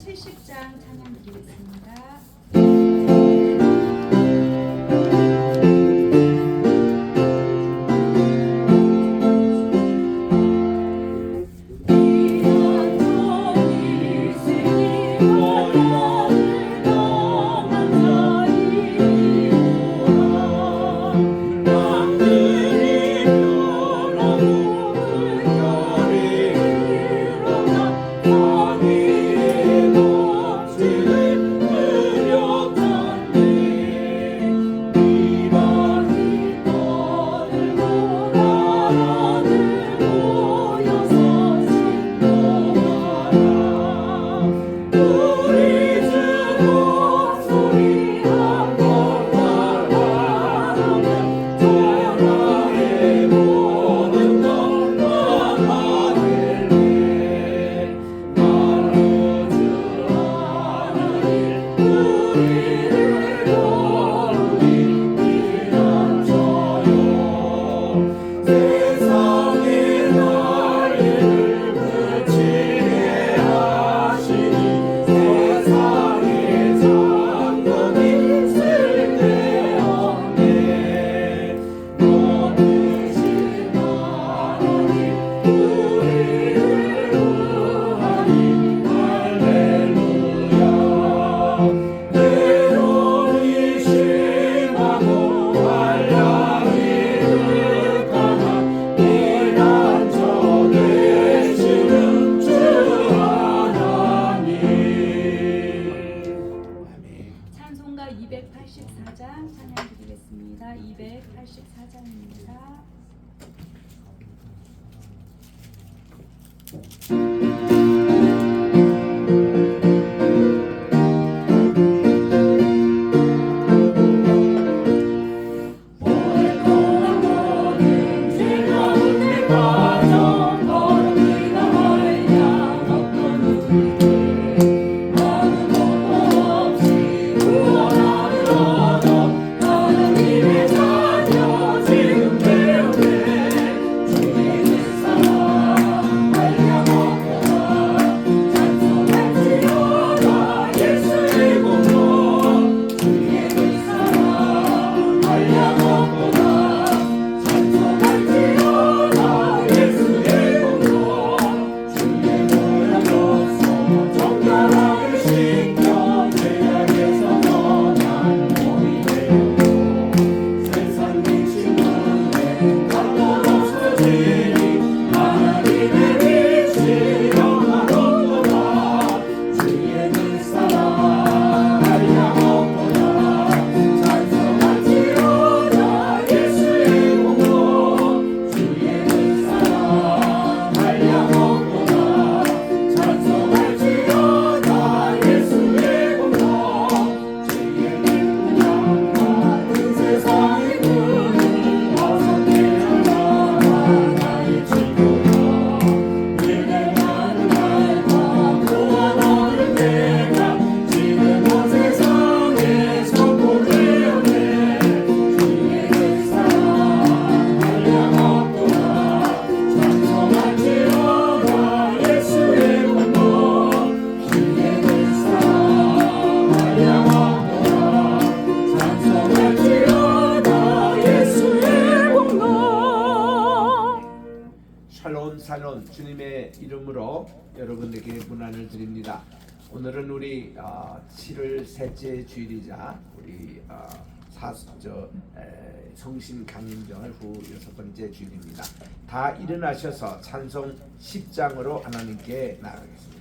270장 찬양 드리겠습니다. 찬송가 284장 찬양 드리겠습니다. 284장입니다. 샬롬 주님의 이름으로 여러분에게 문안을 드립니다. 오늘은 우리 7월 셋째 주일이자 우리 성신 강림절 후 6번째 주일입니다. 다 일어나셔서 찬송 10장으로 하나님께 나아가겠습니다.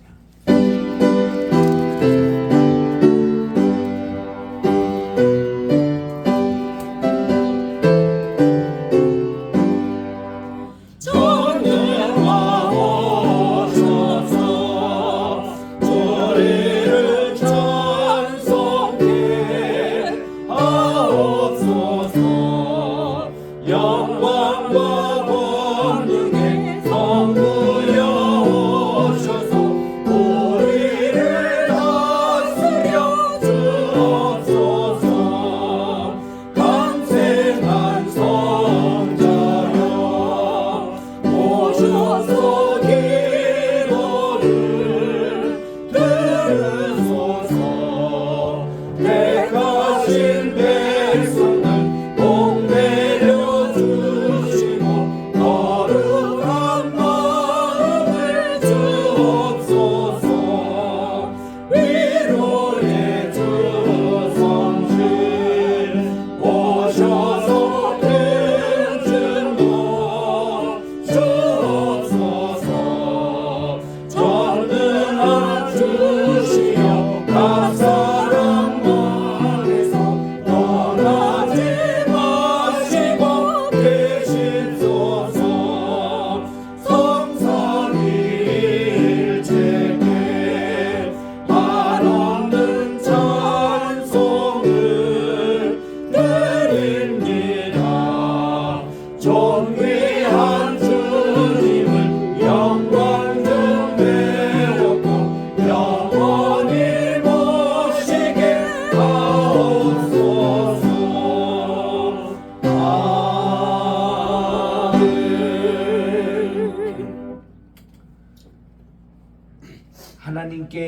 영광과 권능의 성부여 오셔서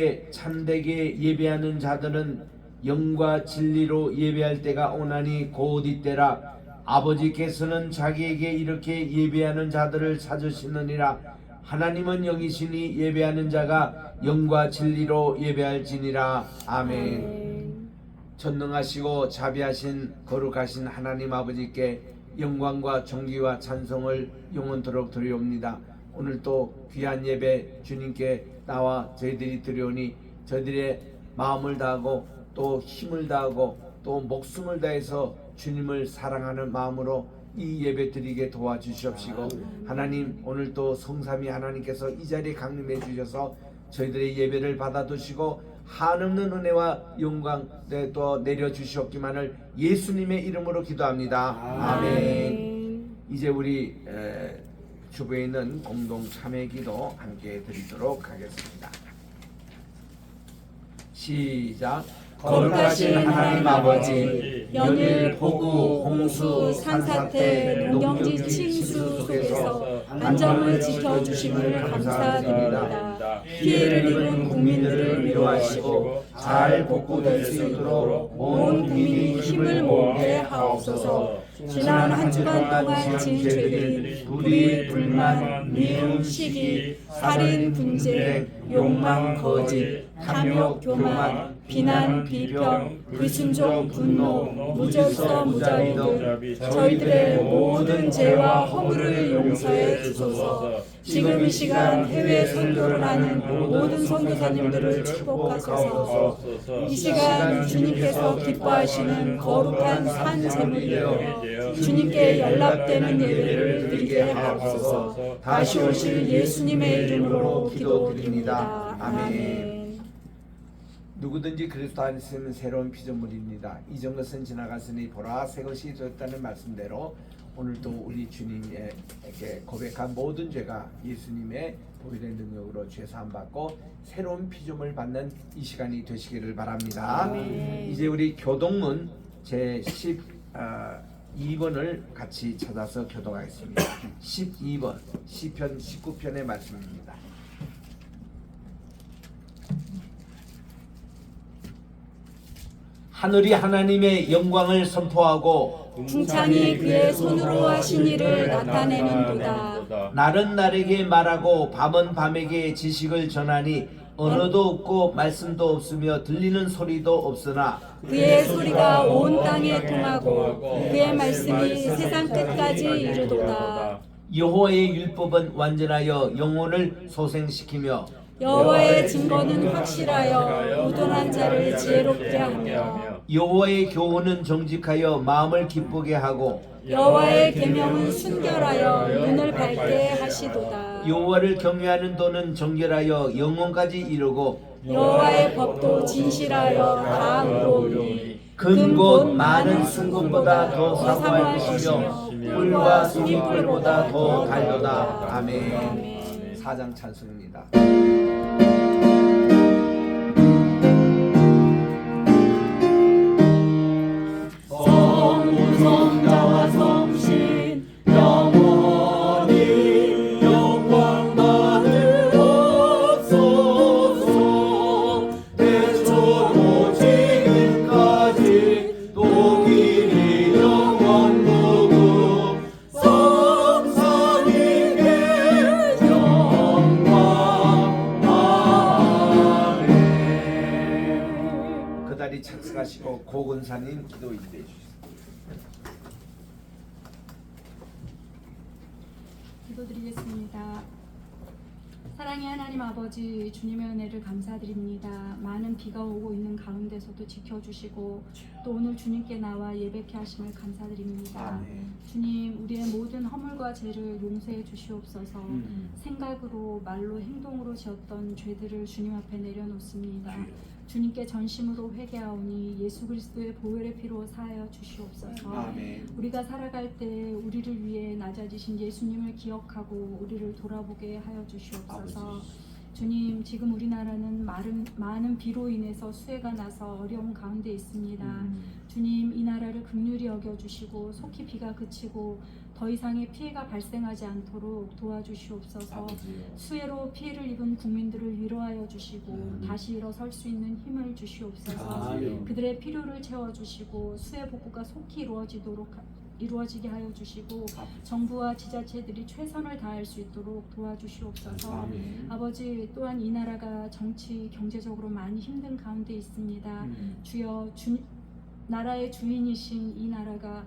하나님께 참되게 예배하는 자들은 영과 진리로 예배할 때가 오나니 곧 이때라. 아버지께서는 자기에게 이렇게 예배하는 자들을 찾으시느니라. 하나님은 영이시니 예배하는 자가 영과 진리로 예배할지니라. 아멘. 전능하시고 자비하신 거룩하신 하나님 아버지께 영광과 존귀와 찬송을 영원토록 드리옵니다. 오늘 또 귀한 예배 주님께 나와 저희들이 드려오니 저희들의 마음을 다하고 또 힘을 다하고 또 목숨을 다해서 주님을 사랑하는 마음으로 이 예배 드리게 도와주시옵시고, 하나님 오늘 또 성삼위 하나님께서 이 자리에 강림해 주셔서 저희들의 예배를 받아두시고 한없는 은혜와 영광 또 내려주시옵기만을 예수님의 이름으로 기도합니다. 아멘. 이제 우리 주부에 있는 공동 참회기도 함께 드리도록 하겠습니다. 시작. 거룩하신 하나님 아버지, 연일 폭우, 홍수, 산사태, 농경지 침수 속에서 안전을 지켜주심을 감사드립니다. 피해를 입은 국민들을 위로하시고 잘 복구될 수 있도록 온 국민이 힘을 모으게 하옵소서. 지난 한 주간 동안 지은 죄들이 불의, 불만, 미움, 시기, 살인, 분쟁, 욕망, 거짓, 탐욕, 교만, 비난, 비평, 불순종, 분노, 무질서, 무자비 등 저희들의 모든 죄와 허물을 용서해 주소서. 지금 이 시간 해외 선교를 하는 모든 선교사님들을 축복하소서. 이 시간 주님께서 기뻐하시는 거룩한 산 제물이여 주님께 연락되는 예배를 드리게 하옵소서. 다시 오실 예수님의 이름으로 기도드립니다. 아멘. 누구든지 그리스도 안에 있으면 새로운 피조물입니다. 이전 것은 지나갔으니 보라 새 것이 되었다는 말씀대로 오늘도 우리 주님에게 고백한 모든 죄가 예수님의 보혈의 능력으로 죄 사함 받고 새로운 피조물 받는 이 시간이 되시기를 바랍니다. 아멘. 이제 우리 교동문 제 12번을 같이 찾아서 교독하겠습니다. 12번 시편 19편의 말씀입니다. 하늘이 하나님의 영광을 선포하고 궁창이 그의 손으로 하신 일을 나타내는도다. 날은 날에게 말하고 밤은 밤에게 지식을 전하니 언어도 없고 말씀도 없으며 들리는 소리도 없으나 그의 소리가 온 땅에 통하고 그의 말씀이 세상 끝까지 이르도다. 여호와의 율법은 완전하여 영혼을 소생시키며 여호와의 증거는 확실하여 무던한 자를 지혜롭게 하며 여호와의 교훈은 정직하여 마음을 기쁘게 하고 여호와의 계명은 순결하여 눈을 밝게 하시도다. 여호와를 경외하는 도는 정결하여 영혼까지 이르고 여호와의 법도 진실하여 다 의로우니 금 곧 많은 순금보다 더 사모하시며 꿀과 수깃불보다 더 달도다. 아멘. 사장 찬송입니다. 성자와 성신 영원히 영광 받으옵소서. 대초로 지금까지 또 길이 영원 무궁 성삼위께 영광. 아멘. 그다리 착석하시고 고근사님 기도 인도해 주시옵소서. 기도드리겠습니다. 사랑의 하나님 아버지, 주님의 은혜를 감사드립니다. 많은 비가 오고 있는 가운데서도 지켜주시고 또 오늘 주님께 나와 예배케 하심을 감사드립니다. 아멘. 주님, 우리의 모든 허물과 죄를 용서해 주시옵소서. 생각으로 말로 행동으로 지었던 죄들을 주님 앞에 내려놓습니다. 주님께 전심으로 회개하오니 예수 그리스도의 보혈의 피로 사하여 주시옵소서. 아멘. 우리가 살아갈 때 우리를 위해 낮아지신 예수님을 기억하고 우리를 돌아보게 하여 주시옵소서. 주님, 지금 우리나라는 많은 비로 인해서 수해가 나서 어려운 가운데 있습니다. 주님, 이 나라를 긍휼히 여겨주시고 속히 비가 그치고 더 이상의 피해가 발생하지 않도록 도와주시옵소서. 아버지요. 수해로 피해를 입은 국민들을 위로하여 주시고 다시 일어설 수 있는 힘을 주시옵소서. 아멘. 그들의 필요를 채워주시고 수해 복구가 속히 이루어지게 하여 주시고 정부와 지자체들이 최선을 다할 수 있도록 도와주시옵소서. 아멘. 아버지, 또한 이 나라가 정치 경제적으로 많이 힘든 가운데 있습니다. 주여, 나라의 주인이신 이 나라가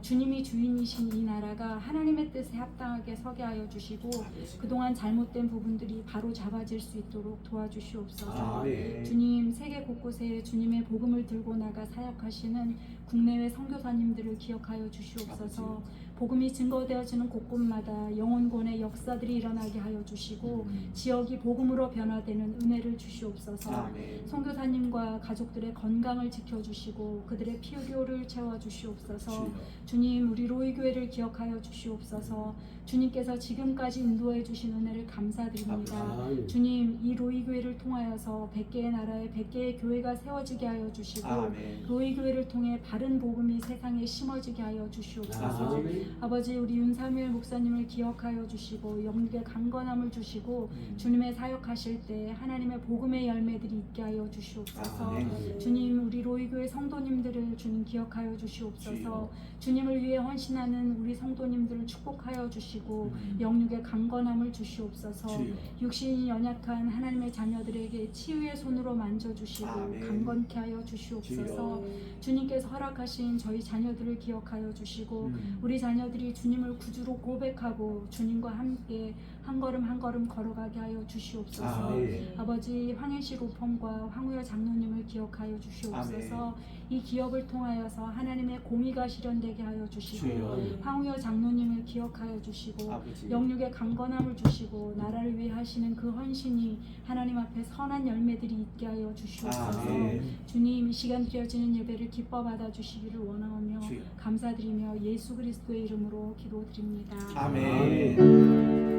주님이 주인이신 이 나라가 하나님의 뜻에 합당하게 서게 하여 주시고 그동안 잘못된 부분들이 바로 잡아질 수 있도록 도와주시옵소서. 아멘. 주님, 세계 곳곳에 주님의 복음을 들고 나가 사역하시는 국내외 선교사님들을 기억하여 주시옵소서. 복음이 증거되어지는 곳곳마다 영혼권의 역사들이 일어나게 하여 주시고 지역이 복음으로 변화되는 은혜를 주시옵소서. 아멘. 선교사님과 가족들의 건강을 지켜주시고 그들의 필요를 채워주시옵소서. 주여. 주님, 우리 로이교회를 기억하여 주시옵소서. 주님께서 지금까지 인도해 주신 은혜를 감사드립니다. 아멘. 주님, 이 로이교회를 통하여서 100개의 나라에 100개의 교회가 세워지게 하여 주시고 아멘. 로이교회를 통해 바른 복음이 세상에 심어지게 하여 주시옵소서. 아멘. 아버지, 우리 윤사무엘 목사님을 기억하여 주시고 영육의 강건함을 주시고 주님의 사역하실 때 하나님의 복음의 열매들이 있게 하여 주시옵소서. 아멘. 주님, 우리 로이교회 성도님들을 주님 기억하여 주시옵소서. 주여. 주님을 위해 헌신하는 우리 성도님들을 축복하여 주시고 영육의 강건함을 주시옵소서. 주여. 육신이 연약한 하나님의 자녀들에게 치유의 손으로 만져주시고 아멘. 강건케 하여 주시옵소서. 주님께서 허락하신 저희 자녀들을 기억하여 주시고 우리 자녀들이 주님을 구주로 고백하고 주님과 함께 한 걸음 한 걸음 걸어가게 하여 주시옵소서. 아멘. 아버지, 황현시 로펌과 황우여 장로님을 기억하여 주시옵소서. 이 기업을 통하여서 하나님의 공의가 실현되게 하여 주시고 주여. 황우여 장로님을 기억하여 주시고 아버지. 영육의 강건함을 주시고 나라를 위해 하시는 그 헌신이 하나님 앞에 선한 열매들이 있게 하여 주시옵소서. 아멘. 주님, 이 시간 드려지는 예배를 기뻐 받아 주시기를 원하오며 주여. 감사드리며 예수 그리스도의 이름으로 기도드립니다. 아멘.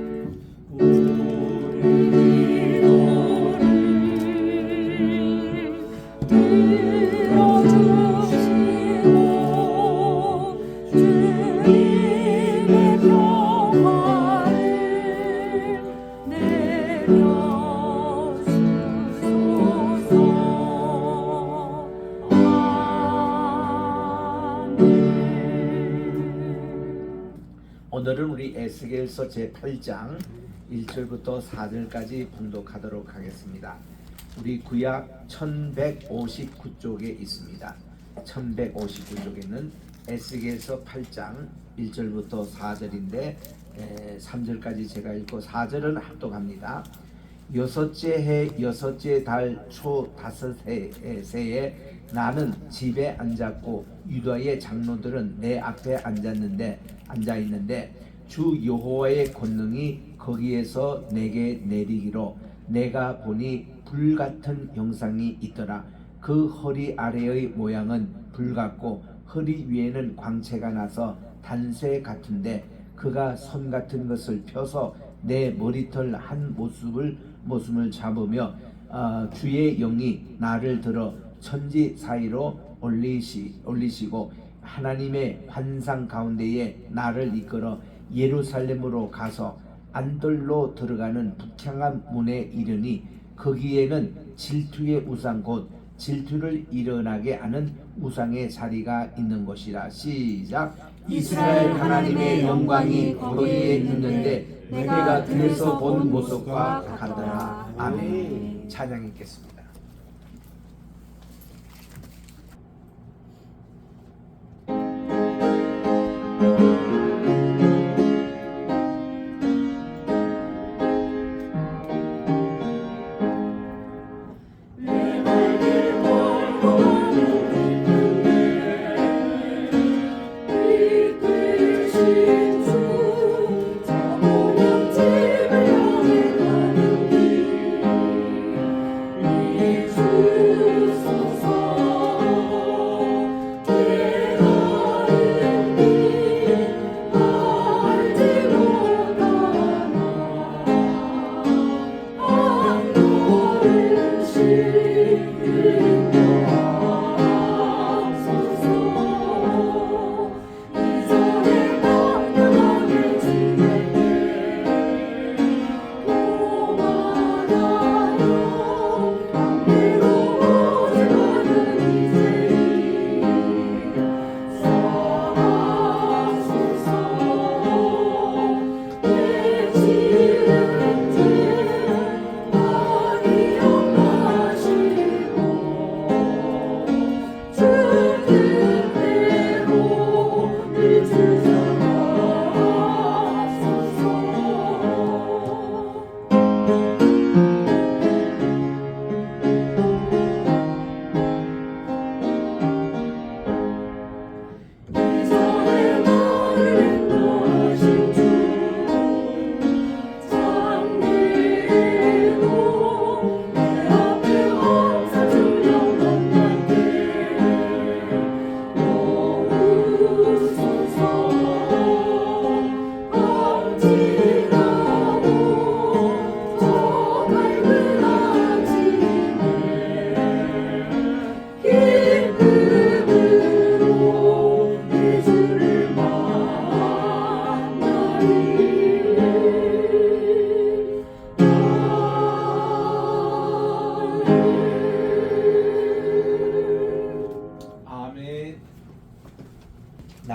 오늘은 우리 에스겔서 제8장 1절부터 4절까지 봉독하도록 하겠습니다. 우리 구약 1159쪽에 있습니다. 1159쪽에는 에스겔서 8장 1절부터 4절인데 3절까지 제가 읽고 4절은 합독합니다. 여섯째 해 여섯째 달 초 다섯해에 나는 집에 앉았고 유다의 장로들은 내 앞에 앉아 있는데 주 여호와의 권능이 거기에서 내게 내리기로 내가 보니 불 같은 형상이 있더라. 그 허리 아래의 모양은 불 같고 허리 위에는 광채가 나서 단쇠 같은데 그가 손 같은 것을 펴서 내 머리털 한 모습을 잡으며 주의 영이 나를 들어 천지 사이로 올리시고 하나님의 환상 가운데에 나를 이끌어 예루살렘으로 가서 안돌로 들어가는 북향한 문에 이르니 거기에는 질투의 우상 곧 질투를 일어나게 하는 우상의 자리가 있는 곳이라. 시작. 이스라엘 하나님의 영광이 거기에 있는데 내가 들에서 본 모습과 같더라. 아멘. 찬양 있겠습니다.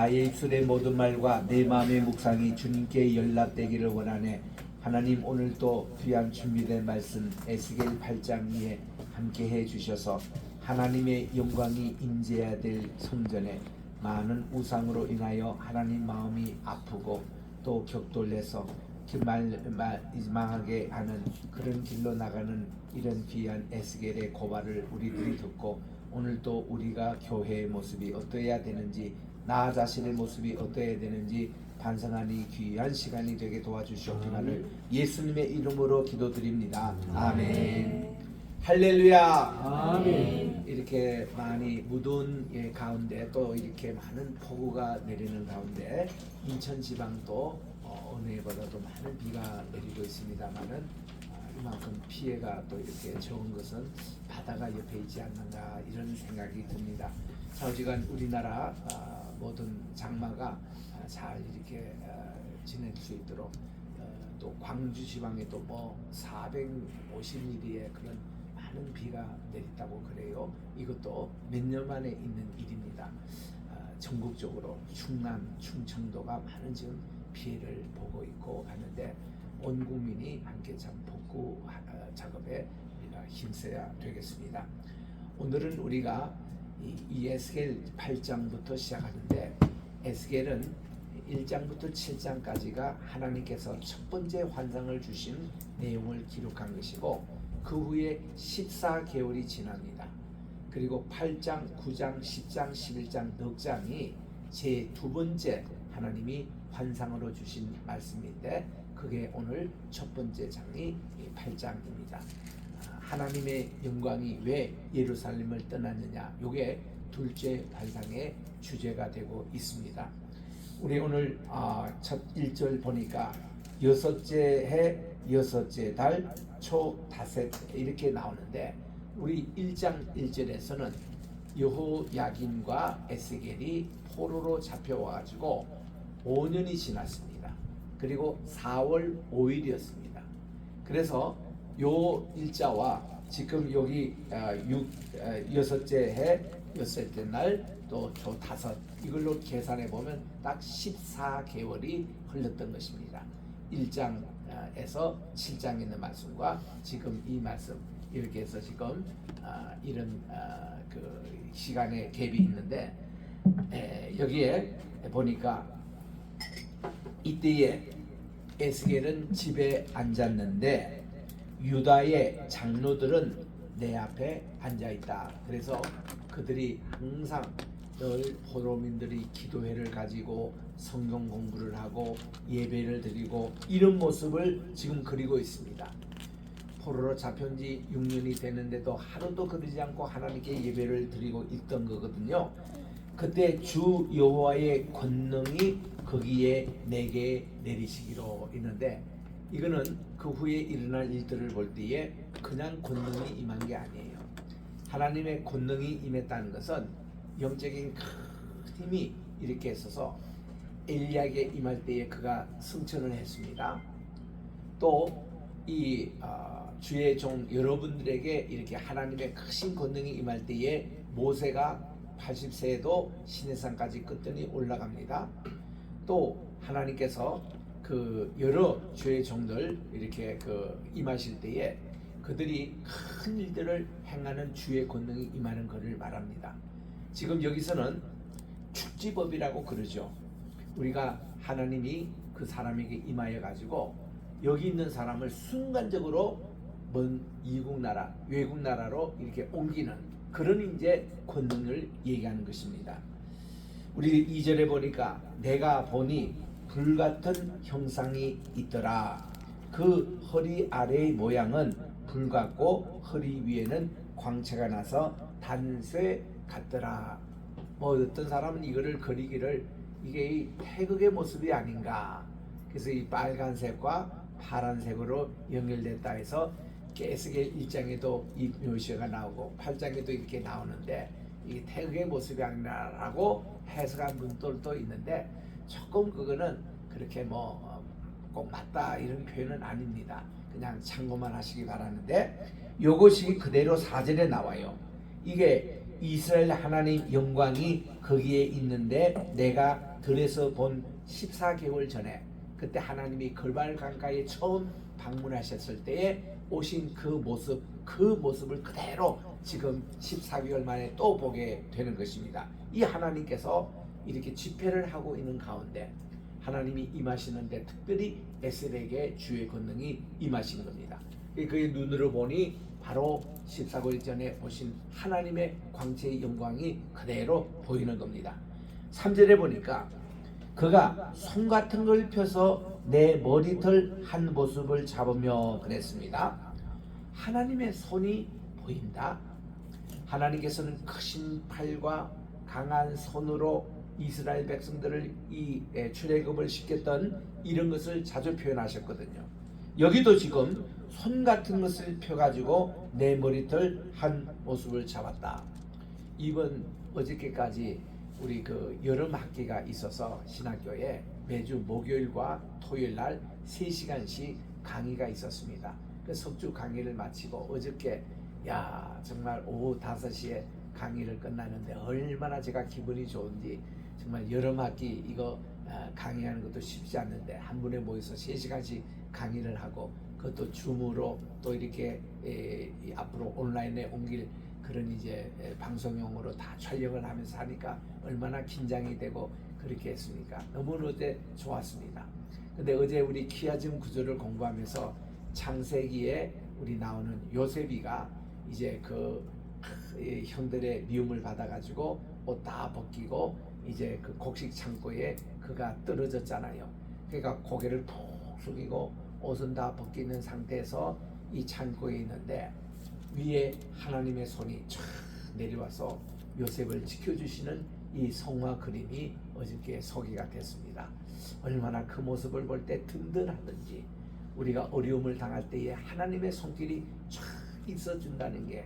나의 입술의 모든 말과 내 마음의 묵상이 주님께 연락되기를 원하네. 하나님, 오늘 또 귀한 준비된 말씀 에스겔 8장 2에 함께 해주셔서 하나님의 영광이 임재해야 될 성전에 많은 우상으로 인하여 하나님 마음이 아프고 또 격돌해서 망하게 하는 그런 길로 나가는 이런 귀한 에스겔의 고발을 우리들이 듣고 오늘 또 우리가 교회의 모습이 어떠해야 되는지, 나 자신의 모습이 어떠해야 되는지 반성하니 귀한 시간이 되게 도와주시옵기만을 예수님의 이름으로 기도드립니다. 아멘. 할렐루야. 아멘. 이렇게 많이 무더운 가운데 또 이렇게 많은 폭우가 내리는 가운데 인천 지방도 어느 해보다도 많은 비가 내리고 있습니다만은 이만큼 피해가 또 이렇게 적은 것은 바다가 옆에 있지 않는가 이런 생각이 듭니다. 좌우지간 우리나라 모든 장마가 잘 이렇게 지낼 수 있도록 또 광주 지방에도 뭐 450mm의 그런 많은 비가 내렸다고 그래요. 이것도 몇 년 만에 있는 일입니다. 전국적으로 충남, 충청도가 많은 지금 피해를 보고 있고 하는데 온 국민이 함께 참 복구 작업에 우리가 힘써야 되겠습니다. 오늘은 우리가 이 에스겔 8장부터 시작하는데 에스겔은 1장부터 7장까지가 하나님께서 첫 번째 환상을 주신 내용을 기록한 것이고 그 후에 14개월이 지납니다. 그리고 8장, 9장, 10장, 11장 넉 장이 제 두 번째 하나님이 환상으로 주신 말씀인데 그게 오늘 첫 번째 장이 8장입니다. 하나님의 영광이 왜 예루살렘을 떠났느냐, 이게 둘째 환상의 주제가 되고 있습니다. 우리 오늘 첫 1절 보니까 여섯째 해 여섯째 달 초 다섯 이렇게 나오는데 우리 1장 1절에서는 여호야긴과 에스겔이 포로로 잡혀와가지고 5년이 지났습니다. 그리고 4월 5일이었습니다. 그래서 요 일자와 지금 여기 여섯째 해 여섯째 날 또 초 다섯 이걸로 계산해 보면 딱 14개월이 흘렀던 것입니다. 1장에서 7장에 있는 말씀과 지금 이 말씀 이렇게 해서 지금 이런 그 시간의 갭이 있는데 여기에 보니까 이때에 에스겔은 집에 앉았는데 유다의 장로들은 내 앞에 앉아 있다. 그래서 그들이 항상 늘 포로민들이 기도회를 가지고 성경 공부를 하고 예배를 드리고 이런 모습을 지금 그리고 있습니다. 포로로 잡힌 지 6년이 되는데도 하루도 그러지 않고 하나님께 예배를 드리고 있던 거거든요. 그때 주 여호와의 권능이 거기에 내게 내리시기로 있는데 이거는 그 후에 일어날 일들을 볼 때에 그냥 권능이 임한 게 아니에요. 하나님의 권능이 임했다는 것은 영적인 큰 힘이 이렇게 있어서 엘리야에게 임할 때에 그가 승천을 했습니다. 또 이 주의 종 여러분들에게 이렇게 하나님의 크신 권능이 임할 때에 모세가 80세에도 시내산까지 끝더니 올라갑니다. 또 하나님께서 그 여러 주의 종들 이렇게 그 임하실 때에 그들이 큰 일들을 행하는 주의 권능이 임하는 것을 말합니다. 지금 여기서는 축지법이라고 그러죠. 우리가 하나님이 그 사람에게 임하여 가지고 여기 있는 사람을 순간적으로 먼 이국 나라, 외국 나라로 이렇게 옮기는 그런 이제 권능을 얘기하는 것입니다. 우리 2절에 보니까 내가 보니 불같은 형상이 있더라. 그 허리 아래의 모양은 불 같고 허리 위에는 광채가 나서 단쇠 같더라. 뭐 어떤 사람은 이거를 그리기를 이게 이 태극의 모습이 아닌가. 그래서 이 빨간색과 파란색으로 연결됐다 해서 에스겔 1장에도 이 묘시가 나오고 8장에도 이렇게 나오는데 이 태극의 모습이 아니라고 해석한 분들도 있는데 조금 그거는 그렇게 뭐 꼭 맞다 이런 표현은 아닙니다. 그냥 참고만 하시기 바라는데 이것이 그대로 4절에 나와요. 이게 이스라엘 하나님 영광이 거기에 있는데 내가 들에서 본 14개월 전에 그때 하나님이 걸발 강가에 처음 방문하셨을 때에 오신 그 모습을 그대로 지금 14개월 만에 또 보게 되는 것입니다. 이 하나님께서 이렇게 집회를 하고 있는 가운데 하나님이 임하시는데 특별히 에스겔에게 주의 권능이 임하신 겁니다. 그의 눈으로 보니 바로 14개월 전에 보신 하나님의 광채의 영광이 그대로 보이는 겁니다. 3절에 보니까 그가 손 같은 걸 펴서 내 머리털 한 모습을 잡으며 그랬습니다. 하나님의 손이 보인다. 하나님께서는 크신 팔과 강한 손으로 이스라엘 백성들을 이 출애굽을 시켰던 이런 것을 자주 표현하셨거든요. 여기도 지금 손 같은 것을 펴가지고 내 머리털 한 모습을 잡았다. 이번 어저께까지 우리 그 여름 학기가 있어서 신학교에 매주 목요일과 토요일 날 3시간씩 강의가 있었습니다. 그 석주 강의를 마치고 어저께 정말 오후 5시에 강의를 끝나는데 얼마나 제가 기분이 좋은지 정말 여름 학기 이거 강의하는 것도 쉽지 않는데 한 분에 모여서 3시간씩 강의를 하고 그것도 줌으로 또 이렇게 앞으로 온라인에 옮길 그런 이제 방송용으로 다 촬영을 하면서 하니까 얼마나 긴장이 되고 그렇게 했습니까? 너무너무 어제 좋았습니다. 근데 어제 우리 키아즘 구조를 공부하면서 창세기에 우리 나오는 요셉이가 이제 그 형들의 미움을 받아가지고 옷 다 벗기고 이제 그 곡식 창고에 그가 떨어졌잖아요. 그러니까 고개를 푹 숙이고 옷은 다 벗기는 상태에서 이 창고에 있는데 위에 하나님의 손이 쫙 내려와서 요셉을 지켜주시는 이 성화 그림이 어저께 소개가 됐습니다. 얼마나 그 모습을 볼 때 든든하든지 우리가 어려움을 당할 때에 하나님의 손길이 쫙 있어준다는 게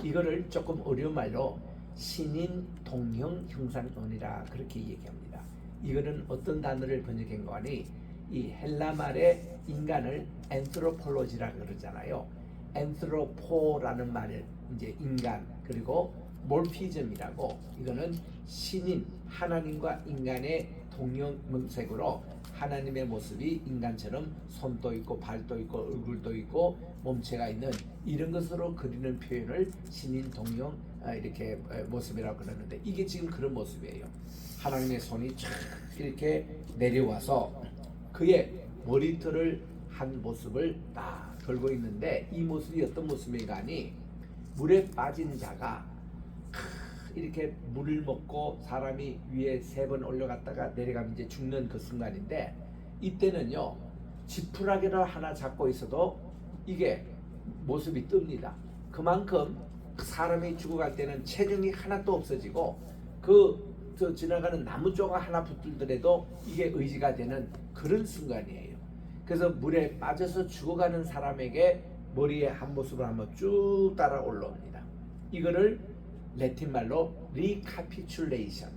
이거를 조금 어려운 말로 신인 동형 형상론이라 그렇게 얘기합니다. 이거는 어떤 단어를 번역한 거 아니 이 헬라 말의 인간을 엔트로폴로지라 그러잖아요. 엔트로포라는 말을 이제 인간 그리고 몰피즘이라고 이거는 신인 하나님과 인간의 동형명색으로 하나님의 모습이 인간처럼 손도 있고 발도 있고 얼굴도 있고 몸체가 있는 이런 것으로 그리는 표현을 신인 동형 이렇게 모습이라고 그러는데 이게 지금 그런 모습이에요. 하나님의 손이 쫙 이렇게 내려와서 그의 머리털을 한 모습을 딱 걸고 있는데 이 모습이 어떤 모습인가 하니 물에 빠진 자가 이렇게 물을 먹고 사람이 위에 3번 올라갔다가 내려가면 이제 죽는 그 순간인데 이때는요 지푸라기를 하나 잡고 있어도 이게 모습이 뜹니다. 그만큼 사람이 죽어갈 때는 체중이 하나도 없어지고 저 지나가는 나무 조각 하나 붙들더라도 이게 의지가 되는 그런 순간이에요. 그래서 물에 빠져서 죽어가는 사람에게 머리에 한 모습을 한번 쭉 따라 올라옵니다. 이거를 레틴 말로 리카피출레이션.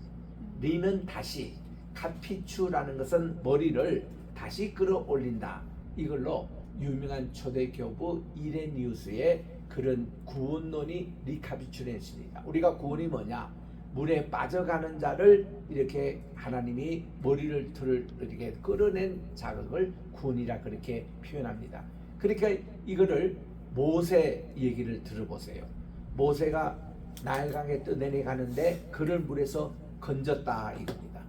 리는 다시, 카피추라는 것은 머리를 다시 끌어올린다. 이걸로 유명한 초대교부 이레니우스의 그런 구원론이 리카피출레이션입니다. 우리가 구원이 뭐냐? 물에 빠져가는 자를 이렇게 하나님이 머리를 이렇게 끌어낸 자극을 구원이라 그렇게 표현합니다. 그러니까 이거를 모세 얘기를 들어보세요. 모세가 나일강에 떠내려가는데 그를 물에서 건졌다 이겁니다.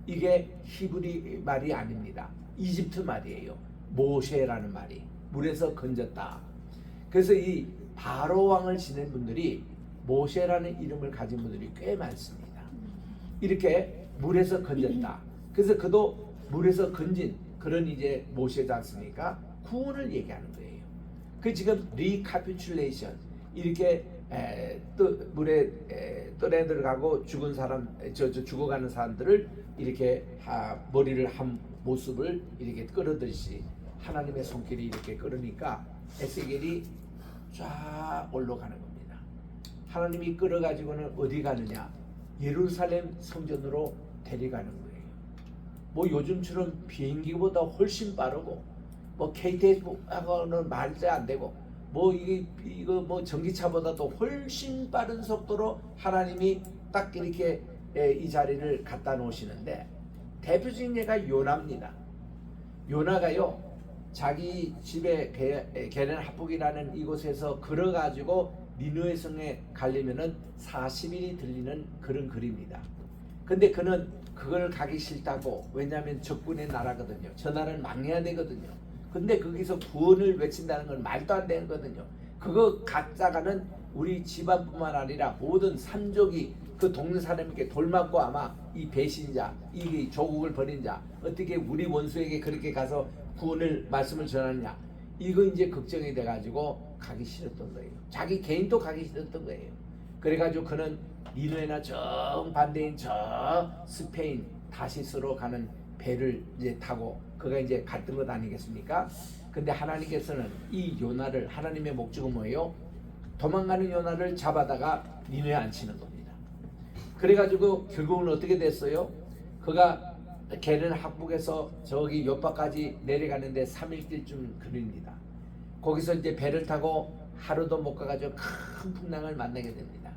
이게 히브리 말이 아닙니다. 이집트 말이에요. 모세라는 말이 물에서 건졌다. 그래서 이 바로 왕을 지낸 분들이 모세라는 이름을 가진 분들이 꽤 많습니다. 이렇게 물에서 건졌다. 그래서 그도 물에서 건진 그런 이제 모세지 않습니까? 구원을 얘기하는 거예요. 그 지금 리카피출레이션 이렇게 물에 떠내 들어가고 죽은 사람, 죽어가는 사람들을 이렇게 머리를 한 모습을 이렇게 끌어들듯이 하나님의 손길이 이렇게 끌으니까 에스겔이 쫙 올라가는 겁니다. 하나님이 끌어가지고는 어디 가느냐? 예루살렘 성전으로 데려가는 거예요. 뭐 요즘처럼 비행기보다 훨씬 빠르고 뭐 KTX하고는 말도 안 되고 뭐 이거 뭐 전기차보다도 훨씬 빠른 속도로 하나님이 딱 이렇게 이 자리를 갖다 놓으시는데, 대표적인 예가 요나입니다. 요나가요, 자기 집에 게렌 합북이라는 이곳에서 걸어가지고 니느웨 성에 가려면은 40일이 들리는 그런 거리입니다. 근데 그는 그걸 가기 싫다고, 왜냐하면 적군의 나라거든요. 저 나라는 망해야 되거든요. 근데 거기서 구원을 외친다는 건 말도 안 되는 거거든요. 그거 갖다가는 우리 집안뿐만 아니라 모든 산족이 그 동네 사람에게 돌맞고, 아마 이 배신자, 이 조국을 버린 자, 어떻게 우리 원수에게 그렇게 가서 구원을 말씀을 전하느냐, 이거 이제 걱정이 돼가지고 가기 싫었던 거예요. 자기 개인도 가기 싫었던 거예요. 그래가지고 그는 니느웨나 정반대인 저 스페인 다시스로 가는 배를 이제 타고 그가 이제 갔던 것 아니겠습니까? 근데 하나님께서는 이 요나를, 하나님의 목적은 뭐예요? 도망가는 요나를 잡아다가 니느웨에 앉히는 겁니다. 그래가지고 결국은 어떻게 됐어요? 그가 게렌 합북에서 저기 요파까지 내려가는데 3일길쯤 걸립니다. 거기서 이제 배를 타고 하루도 못 가가지고 큰 풍랑을 만나게 됩니다.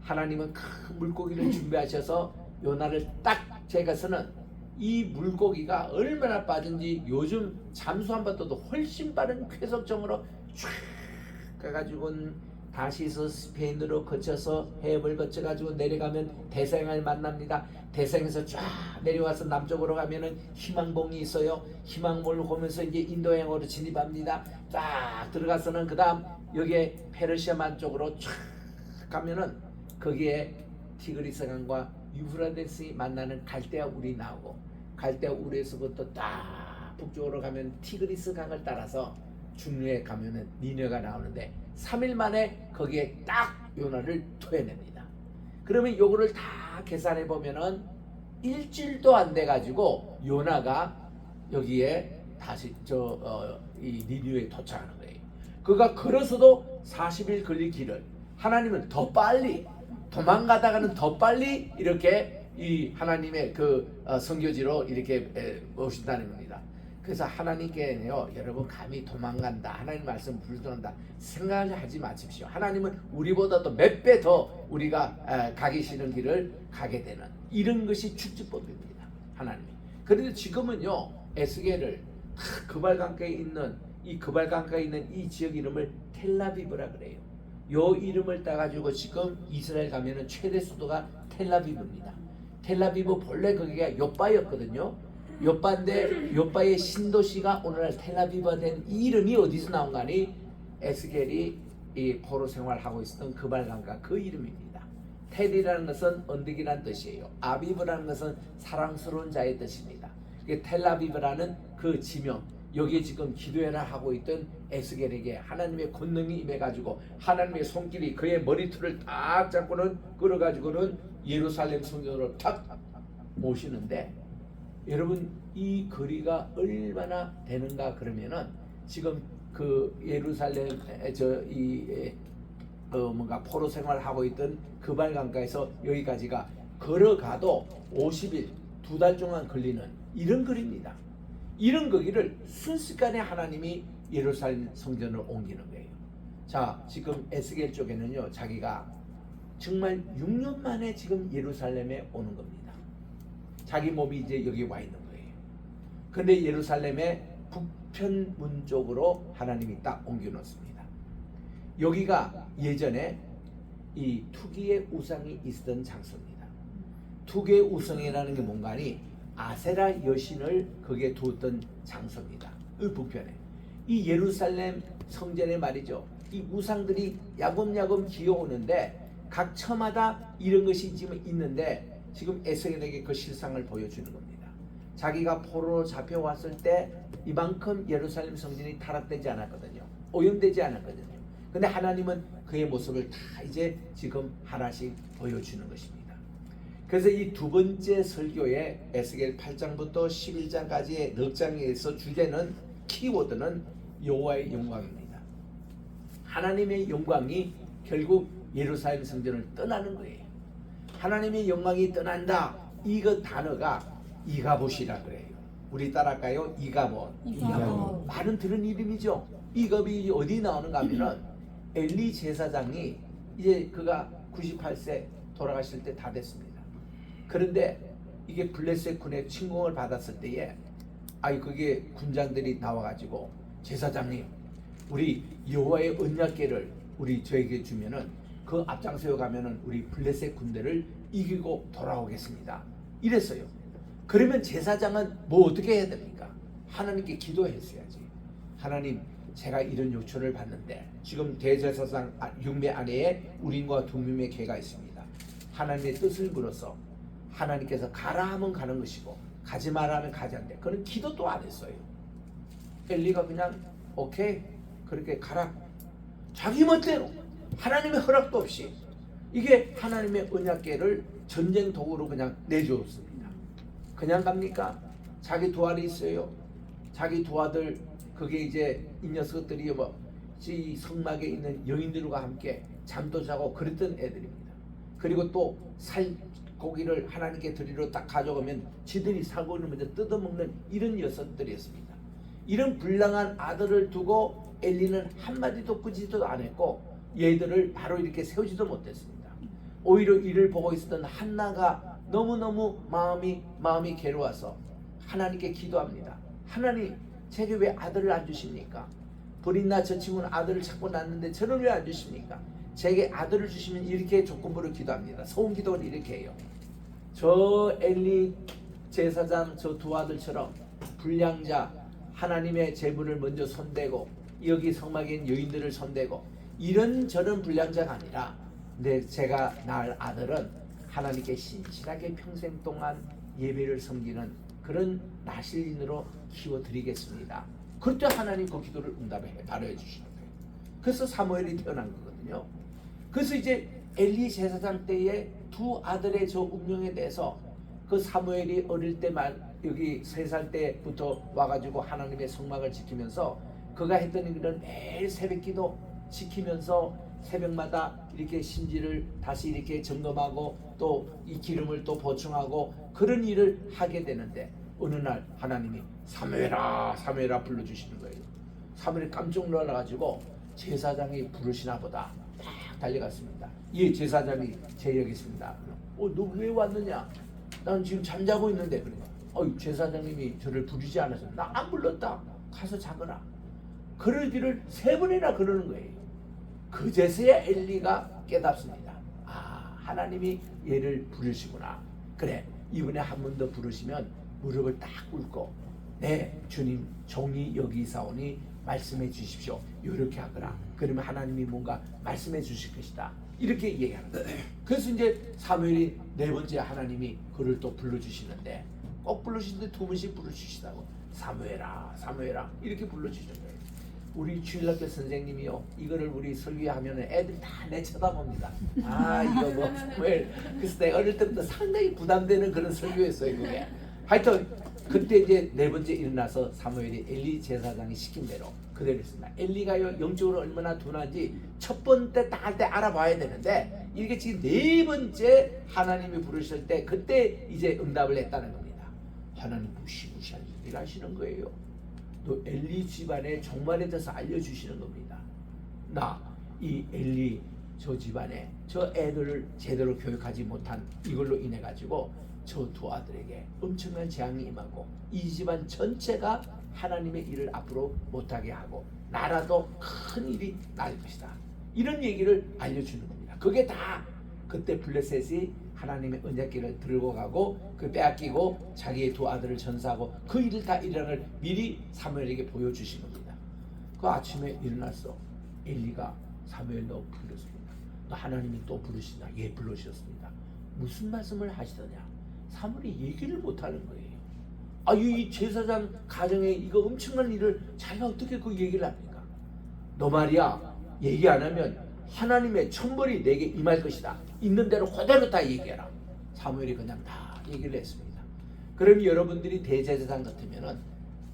하나님은 큰 물고기를 준비하셔서 요나를 딱 제가서는 이 물고기가 얼마나 빠른지 요즘 잠수함 보다도 훨씬 빠른 쾌속정으로 쫙 가가지고는 다시서 스페인으로 거쳐서 해협을 거쳐가지고 내려가면 대서양을 만납니다. 대서양에서 쫙 내려와서 남쪽으로 가면은 희망봉이 있어요. 희망봉을 보면서 이제 인도양으로 진입합니다. 쫙 들어가서는 그 다음 여기에 페르시아만 쪽으로 쫙 가면은 거기에 티그리스 강과 유프라데스이 만나는 갈대아 울이 나오고, 갈대아 울에서부터 딱 북쪽으로 가면 티그리스 강을 따라서 중류에 가면은 니느웨가 나오는데 3일 만에 거기에 딱 요나를 토해냅니다. 그러면 요거를 다 계산해 보면은 일주일도 안 돼 가지고 요나가 여기에 다시 이 니느웨에 도착하는 거예요. 그가 걸어서도 40일 걸릴 길을 하나님은 더 빨리, 도망가다가는 더 빨리 이렇게 이 하나님의 그 선교지로 이렇게 오신다는 겁니다. 그래서 하나님께는요, 여러분 감히 도망간다, 하나님 말씀 불순한다 생각하지 마십시오. 하나님은 우리보다도 몇 배 더 우리가 가기 싫은 길을 가게 되는 이런 것이 축지법입니다. 하나님이. 그런데 지금은요, 에스겔을 그발강가에 있는 이 지역 이름을 텔라비브라 그래요. 요 이름을 따가지고 지금 이스라엘 가면은 최대 수도가 텔라비브입니다. 텔라비브 본래 거기가 요빠였거든요. 요빠인데 요빠의 신도시가 오늘날 텔라비브가 된 이 이름이 어디서 나온 거니? 에스겔이 이 포로 생활하고 있었던 그발강가 그 이름입니다. 텔이라는 것은 언덕이라는 뜻이에요. 아비브라는 것은 사랑스러운 자의 뜻입니다. 텔라비브라는 그 지명, 여기에 지금 기도회를 하고 있던 에스겔에게 하나님의 권능이 임해가지고 하나님의 손길이 그의 머리털을 딱 잡고는 끌어가지고는 예루살렘 성전으로 탁 모시는데, 여러분 이 거리가 얼마나 되는가 그러면은 지금 그 예루살렘 뭔가 포로 생활하고 있던 그발강가에서 여기까지가 걸어가도 50일, 2달 동안 걸리는 이런 거리입니다. 이런 거기를 순식간에 하나님이 예루살렘 성전을 옮기는 거예요. 자, 지금 에스겔 쪽에는요, 자기가 정말 6년 만에 지금 예루살렘에 오는 겁니다. 자기 몸이 이제 여기 와 있는 거예요. 근데 예루살렘의 북편문 쪽으로 하나님이 딱 옮겨 놓습니다. 여기가 예전에 이 투기의 우상이 있었던 장소입니다. 투기의 우상이라는 게 뭔가니 아세라 여신을 거기에 두었던 장소입니다. 이 북편에. 이 예루살렘 성전에 말이죠, 이 우상들이 야금야금 기어오는데 각 처마다 이런 것이 지금 있는데, 지금 에스겔에게 그 실상을 보여주는 겁니다. 자기가 포로로 잡혀왔을 때 이만큼 예루살렘 성전이 타락되지 않았거든요. 오염되지 않았거든요. 근데 하나님은 그의 모습을 다 이제 지금 하나씩 보여주는 것입니다. 그래서 이 두 번째 설교의 에스겔 8장부터 11장까지의 넉 장에서 주제는, 키워드는 여호와의 영광입니다. 하나님의 영광이 결국 예루살렘 성전을 떠나는 거예요. 하나님의 영광이 떠난다, 이거 단어가 이가봇이라 그래요. 우리 따라할까요? 이가봇. 이가봇. 많은 들은 이름이죠. 이 겁이 어디 나오는가 하면은 엘리 제사장이 이제 그가 98세 돌아가실 때 다 됐습니다. 그런데 이게 블레셋 군의 침공을 받았을 때에 그게 군장들이 나와가지고 제사장님, 우리 여호와의 언약궤를 우리 저에게 주면은 그 앞장서어 가면은 우리 블레셋 군대를 이기고 돌아오겠습니다. 이랬어요. 그러면 제사장은 뭐 어떻게 해야 됩니까? 하나님께 기도했어야지. 하나님, 제가 이런 요청을 받는데 지금 대제사장 융배 안에 우림과 둠밈의 궤가 있습니다. 하나님의 뜻을 물어서 하나님께서 가라 하면 가는 것이고 가지 마라 하면 가지 않는데 그는 기도도 안 했어요. 엘리가 그냥 오케이 그렇게 가라, 자기 멋대로 하나님의 허락도 없이 이게 하나님의 언약궤를 전쟁 도구로 그냥 내주었습니다. 그냥 갑니까? 자기 두 알이 있어요. 자기 두 아들, 그게 이제 이 녀석들이 이 성막에 있는 여인들과 함께 잠도 자고 그랬던 애들입니다. 그리고 또 살고기를 하나님께 드리러 딱 가져가면 지들이 살고기를 먼저 뜯어먹는 이런 녀석들이었습니다. 이런 불량한 아들을 두고 엘리는 한마디도 끄지도 않았고 얘들을 바로 이렇게 세우지도 못했습니다. 오히려 이를 보고 있었던 한나가 너무너무 마음이 괴로워서 하나님께 기도합니다. 하나님, 제게 왜 아들을 안 주십니까? 불인나 저 친구는 아들을 찾고 낳는데 저는 왜 안 주십니까? 제게 아들을 주시면 이렇게 조건부로 기도합니다. 소원 기도를 이렇게 해요. 저 엘리 제사장 저 두 아들처럼 불량자, 하나님의 제물을 먼저 손대고 여기 성막에 있는 여인들을 손대고 이런저런 불량자가 아니라 제가 낳을 아들은 하나님께 신실하게 평생 동안 예배를 섬기는 그런 나실인으로 키워드리겠습니다. 그때 하나님 그 기도를 응답해 바로 해주시는 거예요. 그래서 사무엘이 태어난 거거든요. 그래서 이제 엘리 제사장 때의 두 아들의 저 운명에 대해서 그 사무엘이 어릴 때만 여기 3살 때부터 와가지고 하나님의 성막을 지키면서 그가 했던 일은 매일 새벽기도 지키면서 새벽마다 이렇게 심지를 다시 이렇게 점검하고 또 이 기름을 또 보충하고 그런 일을 하게 되는데 어느 날 하나님이 사무엘아 불러주시는 거예요. 사무엘이 깜짝 놀라가지고 제사장이 부르시나 보다 딱 달려갔습니다. 예, 제사장이 제 여기 있습니다. 너 왜 왔느냐? 난 지금 잠자고 있는데. 그러니까 제사장님이 저를 부르지 않아서 나 안 불렀다. 가서 자거라. 그러기를 3번이나 그러는 거예요. 그제서야 엘리가 깨닫습니다. 하나님이 얘를 부르시구나. 그래, 이번에 한 번 더 부르시면 무릎을 딱 꿇고 네 주님 종이 여기 있사오니 말씀해 주십시오. 이렇게 하거라. 그러면 하나님이 뭔가 말씀해 주실 것이다. 이렇게 얘기하는 거예요. 그래서 이제 사무엘이 4번째 하나님이 그를 또 불러주시는데 꼭 불러주시는데 2번씩 불러주시다고 사무엘아 이렇게 불러주시는 거예요. 우리 주일학교 선생님이요, 이거를 우리 설교하면 애들이 다 내 쳐다봅니다. 이거 그래서 내가 어릴 때부터 상당히 부담되는 그런 설교였어요. 그게 하여튼 그때 이제 4번째 일어나서 사무엘이 엘리 제사장이 시킨 대로 그대로 했습니다. 엘리가요 영적으로 얼마나 둔한지 첫 번째 딱 할 때 알아봐야 되는데 이게 지금 4번째 하나님이 부르실 때 그때 이제 응답을 했다는 겁니다. 하나님 무시무시한 일을 하시는 거예요. 또 엘리 집안의 종말에 대해서 알려주시는 겁니다. 이 엘리 저 집안에 저 애들을 제대로 교육하지 못한 이걸로 인해 가지고 저 두 아들에게 엄청난 재앙이 임하고 이 집안 전체가 하나님의 일을 앞으로 못하게 하고 나라도 큰 일이 날 것이다. 이런 얘기를 알려주는 겁니다. 그게 다 그때 블레셋이 하나님의 언약궤를 들고 가고 그 빼앗기고 자기의 두 아들을 전사하고 그 일을 다 일어날 미리 사무엘에게 보여주신 겁니다. 그 아침에 일어났어. 엘리가 사무엘 너 불렀습니다. 너 하나님이 또 부르시나? 예, 불러주셨습니다. 무슨 말씀을 하시더냐? 사무엘이 얘기를 못하는 거예요. 이 제사장 가정에 이거 엄청난 일을 자기가 어떻게 그 얘기를 합니까? 너 말이야 얘기 안 하면 하나님의 천벌이 내게 임할 것이다. 있는 대로 그대로 다 얘기해라. 사무엘이 그냥 다 얘기를 했습니다. 그럼 여러분들이 대제사장 같으면은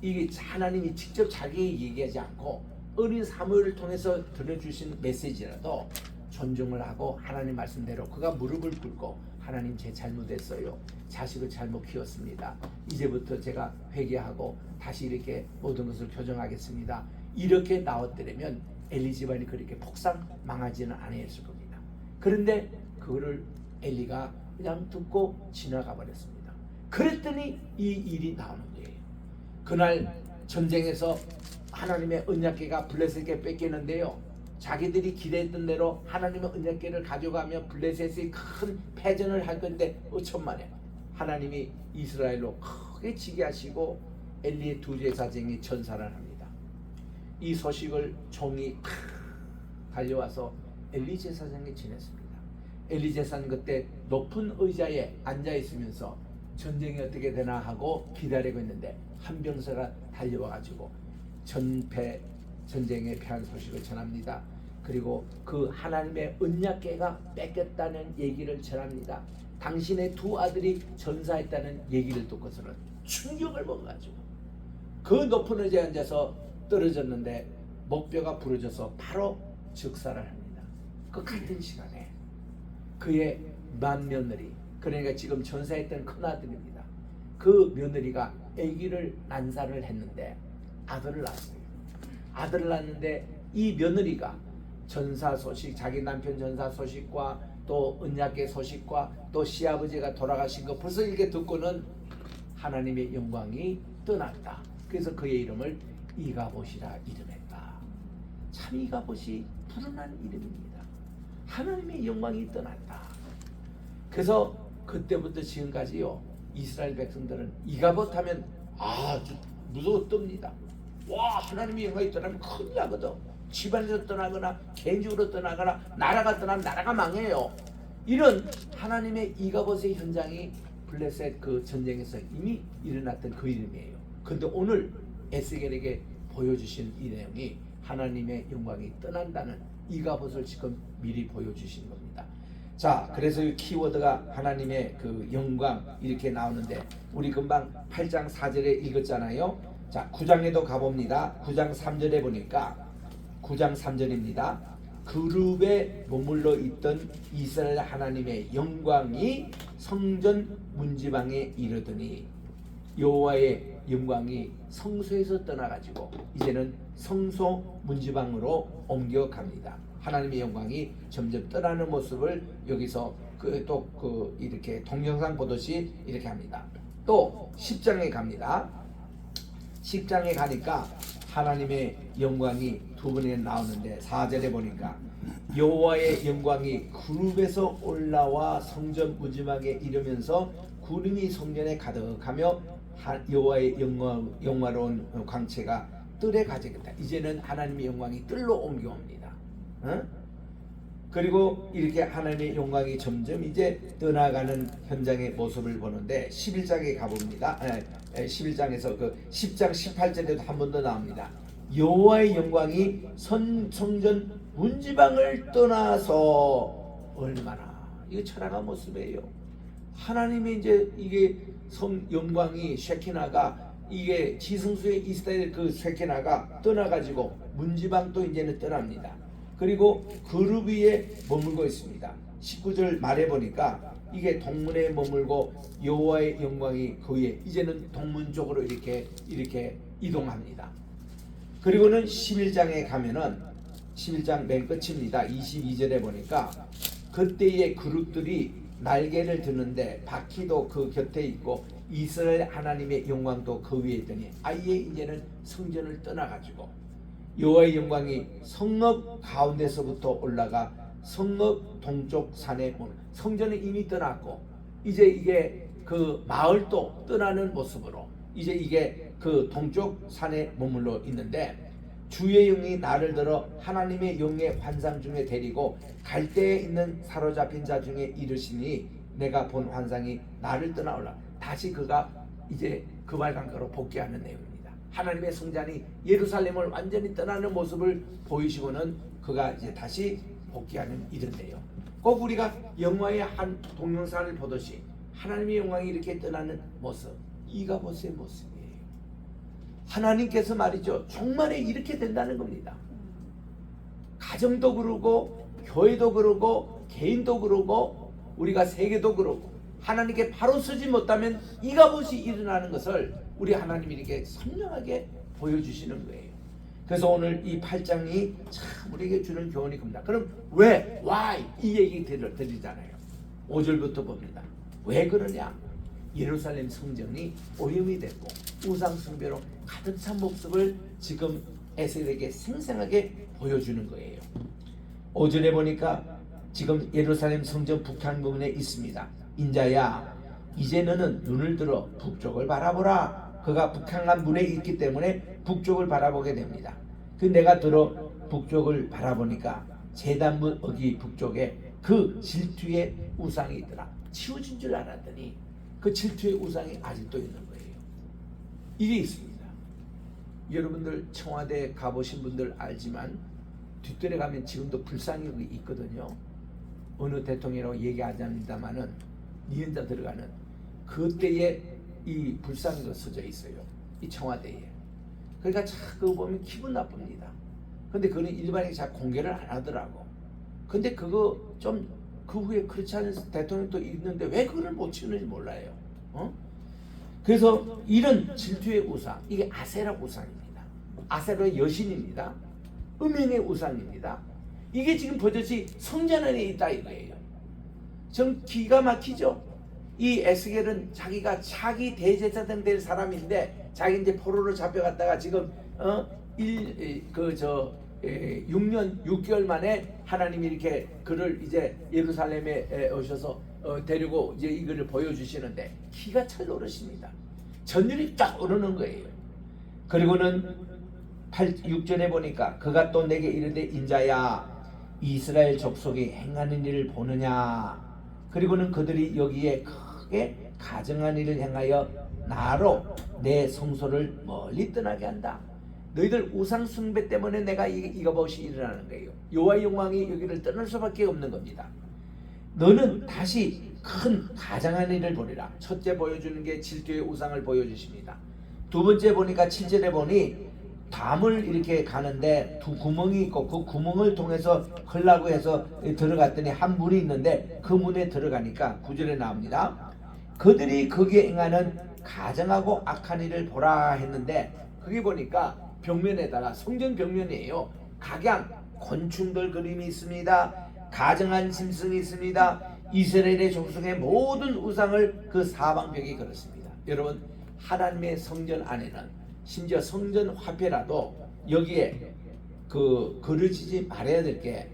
이게 하나님이 직접 자기에게 얘기하지 않고 어린 사무엘을 통해서 들려주신 메시지라도 존중을 하고 하나님 말씀대로 그가 무릎을 꿇고 하나님 제 잘못했어요. 자식을 잘못 키웠습니다. 이제부터 제가 회개하고 다시 이렇게 모든 것을 교정하겠습니다. 이렇게 나왔더라면 엘리 집안이 그렇게 폭삭 망하지는 않았을 겁니다. 그런데 그거를 엘리가 그냥 듣고 지나가 버렸습니다. 그랬더니 이 일이 나오는 거예요. 그날 전쟁에서 하나님의 언약궤가 블레셋에게 뺏기는데요, 자기들이 기대했던 대로 하나님의 언약궤를 가져가며 블레셋이 큰 패전을 할 건데 어천만에 하나님이 이스라엘로 크게 지게 하시고 엘리의 두 제사장이 전사를 합니다. 이 소식을 종이 달려와서 엘리 제사장이 전했습니다. 엘리 제사장 그때 높은 의자에 앉아 있으면서 전쟁이 어떻게 되나 하고 기다리고 있는데 한 병사가 달려와가지고 전쟁에 패한 소식을 전합니다. 그리고 그 하나님의 언약궤가 뺏겼다는 얘기를 전합니다. 당신의 두 아들이 전사했다는 얘기를 듣고서는 충격을 먹어가지고 그 높은 의자에 앉아서 떨어졌는데 목뼈가 부러져서 바로 즉사를 합니다. 그 같은 시간에 그의 맏며느리, 그러니까 지금 전사했던 큰아들입니다. 그 며느리가 아기를 난사를 했는데 아들을 낳았어요. 아들을 낳았는데 이 며느리가 전사 소식, 자기 남편 전사 소식과 또 언약궤 소식과 또 시아버지가 돌아가신 거 벌써 이렇게 듣고는 하나님의 영광이 떠났다. 그래서 그의 이름을 이가봇이라 이름했다. 참 이가봇이 불운한 이름입니다. 하나님의 영광이 떠났다. 그래서 그때부터 지금까지요, 이스라엘 백성들은 이가봇 하면 무서워 뜹니다. 와, 하나님의 영광이 떠나면 큰일 나거든. 집안에서 떠나거나 개인적으로 떠나거나 나라가 떠나면 나라가 망해요. 이런 하나님의 이가봇의 현장이 블레셋 그 전쟁에서 이미 일어났던 그 이름이에요. 그런데 오늘 에스겔에게 보여주신 이 내용이 하나님의 영광이 떠난다는 이가봇을 지금 미리 보여주신 겁니다. 자, 그래서 이 키워드가 하나님의 그 영광 이렇게 나오는데 우리 금방 8장 4절에 읽었잖아요. 자, 9장에도 가봅니다. 9장 3절에 보니까 9장 3절입니다. 그룹에 머물러 있던 이스라엘 하나님의 영광이 성전 문지방에 이르더니 여호와의 영광이 성소에서 떠나가지고 이제는 성소 문지방으로 옮겨갑니다. 하나님의 영광이 점점 떠나는 모습을 여기서 이렇게 동영상 보듯이 이렇게 합니다. 또 10장에 갑니다. 10장에 가니까 하나님의 영광이 두 번에 나오는데 4절에 보니까 여호와의 영광이 구름에서 올라와 성전 문지방에 이르면서 구름이 성전에 가득하며 여호와의 영화로운 광채가 뜰에 가득했다. 이제는 하나님의 영광이 뜰로 옮겨옵니다. 그리고 이렇게 하나님의 영광이 점점 이제 떠나가는 현장의 모습을 보는데 11장에 가봅니다. 11장에서 그 10장 18절에도 한 번 더 나옵니다. 여호와의 영광이 성전 문지방을 떠나서 얼마나, 이거 천하가 모습이에요. 하나님의 이제 이게 영광이 쉐키나가 이게 지성소에 이스라엘 그 쉐키나가 떠나가지고 문지방도 이제는 떠납니다. 그리고 그룹 위에 머물고 있습니다. 19절 말해 보니까 이게 동문에 머물고 여호와의 영광이 그 위에 이제는 동문 쪽으로 이렇게 이동합니다. 그리고는 11장에 가면은 11장 맨 끝입니다. 22절에 보니까 그때의 그룹들이 날개를 드는데 바퀴도 그 곁에 있고 이스라엘 하나님의 영광도 그 위에 있더니 아예 이제는 성전을 떠나가지고 여호와의 영광이 성읍 가운데서부터 올라가 성읍 동쪽 산에 성전은 이미 떠났고 이제 이게 그 마을도 떠나는 모습으로 이제 이게 그 동쪽 산에 머물러 있는데 주의 영이 나를 들어 하나님의 영의 환상 중에 데리고 갈대에 있는 사로잡힌 자 중에 이르시니 내가 본 환상이 나를 떠나 올라 다시 그가 이제 그발강가로 복귀하는 내용입니다. 하나님의 성전이 예루살렘을 완전히 떠나는 모습을 보이시고는 그가 이제 다시 복귀하는 이런데요. 꼭 우리가 영화의 한 동영상을 보듯이 하나님의 영광이 이렇게 떠나는 모습, 이가봇의 모습이에요. 하나님께서 말이죠, 종말에 이렇게 된다는 겁니다. 가정도 그러고 교회도 그러고 개인도 그러고 우리가 세계도 그러고 하나님께 바로 서지 못하면 이가봇이 일어나는 것을 우리 하나님이 이렇게 선명하게 보여주시는 거예요. 그래서 오늘 이 8장이 참 우리에게 주는 교훈이 큽니다. 그럼 왜? Why? 이 얘기 드리잖아요. 5절부터 봅니다. 왜 그러냐? 예루살렘 성전이 오염이 됐고 우상 숭배로 가득 찬 모습을 지금 에스겔에게 생생하게 보여주는 거예요. 5절에 보니까 지금 예루살렘 성전 북향 부분에 있습니다. 인자야, 이제 너는 눈을 들어 북쪽을 바라보라. 그가 북향한 문에 있기 때문에 북쪽을 바라보게 됩니다. 그 내가 들어 북쪽을 바라보니까 제단문 어기 북쪽에 그 질투의 우상이 있더라. 치워진 줄 알았더니 그 질투의 우상이 아직도 있는 거예요. 이게 있습니다. 여러분들 청와대 가보신 분들 알지만 뒷뜰에 가면 지금도 불상이 있거든요. 어느 대통령이라고 얘기하지 않습니다만은 니은자 들어가는 그때에 이 불상이 써져 있어요. 이 청와대에. 그러니까 그거 보면 기분 나쁩니다. 근데 그는 일반인이 잘 공개를 안 하더라고. 근데 그거 좀 그 후에 그렇지 않은 대통령도 있는데 왜 그걸 못 치는지 몰라요. 그래서 이런 질투의 우상, 이게 아세라 우상입니다. 아세라의 여신입니다. 음행의 우상입니다. 이게 지금 버젓이 성전 안에 있다 이거예요. 좀 기가 막히죠. 이 에스겔은 자기가 차기 대제사장 될 사람인데 자기 이제 포로로 잡혀갔다가 지금 6년 6개월 만에 하나님이 이렇게 그를 이제 예루살렘에 오셔서 데리고 이제 이거를 보여주시는데 기가 찰 오르십니다. 전율이 쫙 오르는 거예요. 그리고는 6절에 보니까 그가 또 내게 이르되 인자야, 이스라엘 족속이 행하는 일을 보느냐. 그리고는 그들이 여기에 크게 가증한 일을 행하여 나로 내 성소를 멀리 떠나게 한다. 너희들 우상 숭배 때문에 내가 이것이 일어나는 거예요. 여호와의 영광이 여기를 떠날 수밖에 없는 겁니다. 너는 다시 큰 가장한 일을 보리라. 첫째 보여주는 게 질투의 우상을 보여주십니다. 두 번째 보니까 7절에 보니 담을 이렇게 가는데 두 구멍이 있고 그 구멍을 통해서 흘라고 해서 들어갔더니 한 문이 있는데 그 문에 들어가니까 9절에 나옵니다. 그들이 거기에 행하는 가증하고 악한 일을 보라 했는데 그게 보니까 벽면에다가 성전 벽면이에요. 각양 곤충들 그림이 있습니다. 가증한 짐승이 있습니다. 이스라엘의 족속의 모든 우상을 그 사방벽에 걸었습니다. 여러분, 하나님의 성전 안에는 심지어 성전 화폐라도 여기에 그려지지 말아야 될 게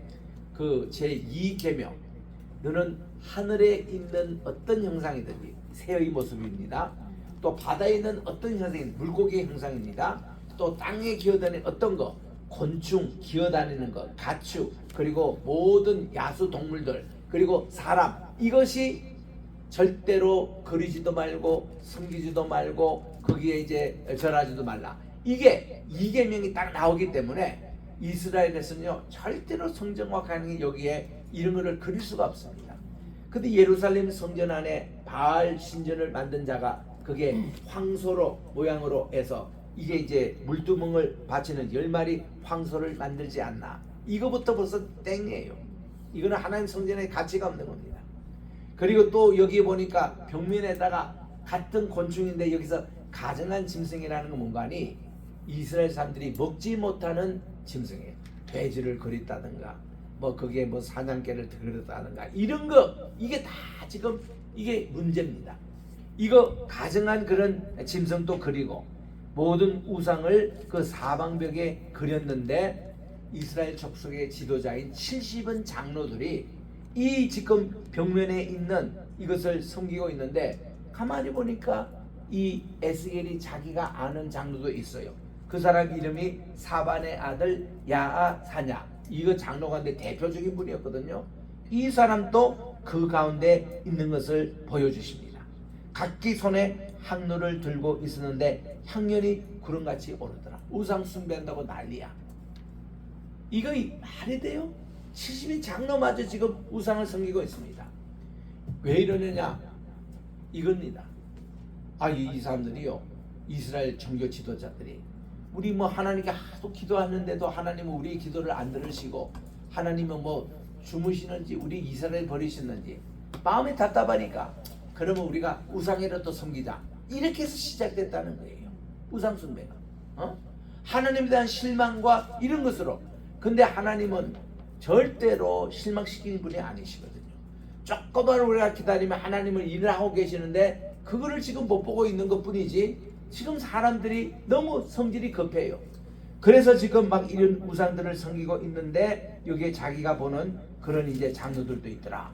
그 제2계명, 너는 하늘에 있는 어떤 형상이든지 새의 모습입니다. 또 바다에 있는 어떤 형상인 물고기의 형상입니다. 또 땅에 기어다니는 어떤 거, 곤충 기어다니는 것, 가축, 그리고 모든 야수 동물들, 그리고 사람, 이것이 절대로 그리지도 말고 섬기지도 말고 거기에 이제 절하지도 말라. 이게 이계명이 딱 나오기 때문에 이스라엘에서는요 절대로 성전과 가능히 여기에 이런 거를 그릴 수가 없습니다. 근데 예루살렘 성전 안에 바알 신전을 만든 자가 그게 황소로 모양으로 해서 이게 이제 물두멍을 바치는 10마리 황소를 만들지 않나. 이거부터 벌써 땡이에요. 이거는 하나님 성전에 가치가 없는 겁니다. 그리고 또 여기 보니까 벽면에다가 같은 곤충인데 여기서 가증한 짐승이라는 건 뭔가니 이스라엘 사람들이 먹지 못하는 짐승이에요. 돼지를 그렸다든가 뭐 그게 뭐 사냥개를 그렸다든가 이런 거, 이게 다 지금 이게 문제입니다. 이거 가증한 그런 짐승도 그리고 모든 우상을 그 사방벽에 그렸는데 이스라엘 족속의 지도자인 70은 장로들이 이 지금 벽면에 있는 이것을 섬기고 있는데 가만히 보니까 이 에스겔이 자기가 아는 장로도 있어요. 그 사람 이름이 사반의 아들 야아사냐. 이거 장로가인데 대표적인 분이었거든요. 이 사람도 그 가운데 있는 것을 보여주십니다. 각기 손에 향로를 들고 있었는데 향연이 구름같이 오르더라. 우상 숭배한다고 난리야. 이거 말이 돼요? 70인 장로마저 지금 우상을 섬기고 있습니다. 왜 이러느냐? 이겁니다. 이 사람들이요, 이스라엘 종교 지도자들이 우리 뭐 하나님께 하도 기도하는데도 하나님은 우리의 기도를 안 들으시고 하나님은 뭐 주무시는지 우리 이스라엘 버리시는지 마음이 답답하니까 그러면 우리가 우상이라도 섬기자, 이렇게 해서 시작됐다는 거예요. 우상 숭배가. 하나님에 대한 실망과 이런 것으로. 근데 하나님은 절대로 실망시키는 분이 아니시거든요. 조금만 우리가 기다리면 하나님은 일을 하고 계시는데 그거를 지금 못 보고 있는 것 뿐이지, 지금 사람들이 너무 성질이 급해요. 그래서 지금 막 이런 우상들을 섬기고 있는데 여기에 자기가 보는 그런 이제 장로들도 있더라.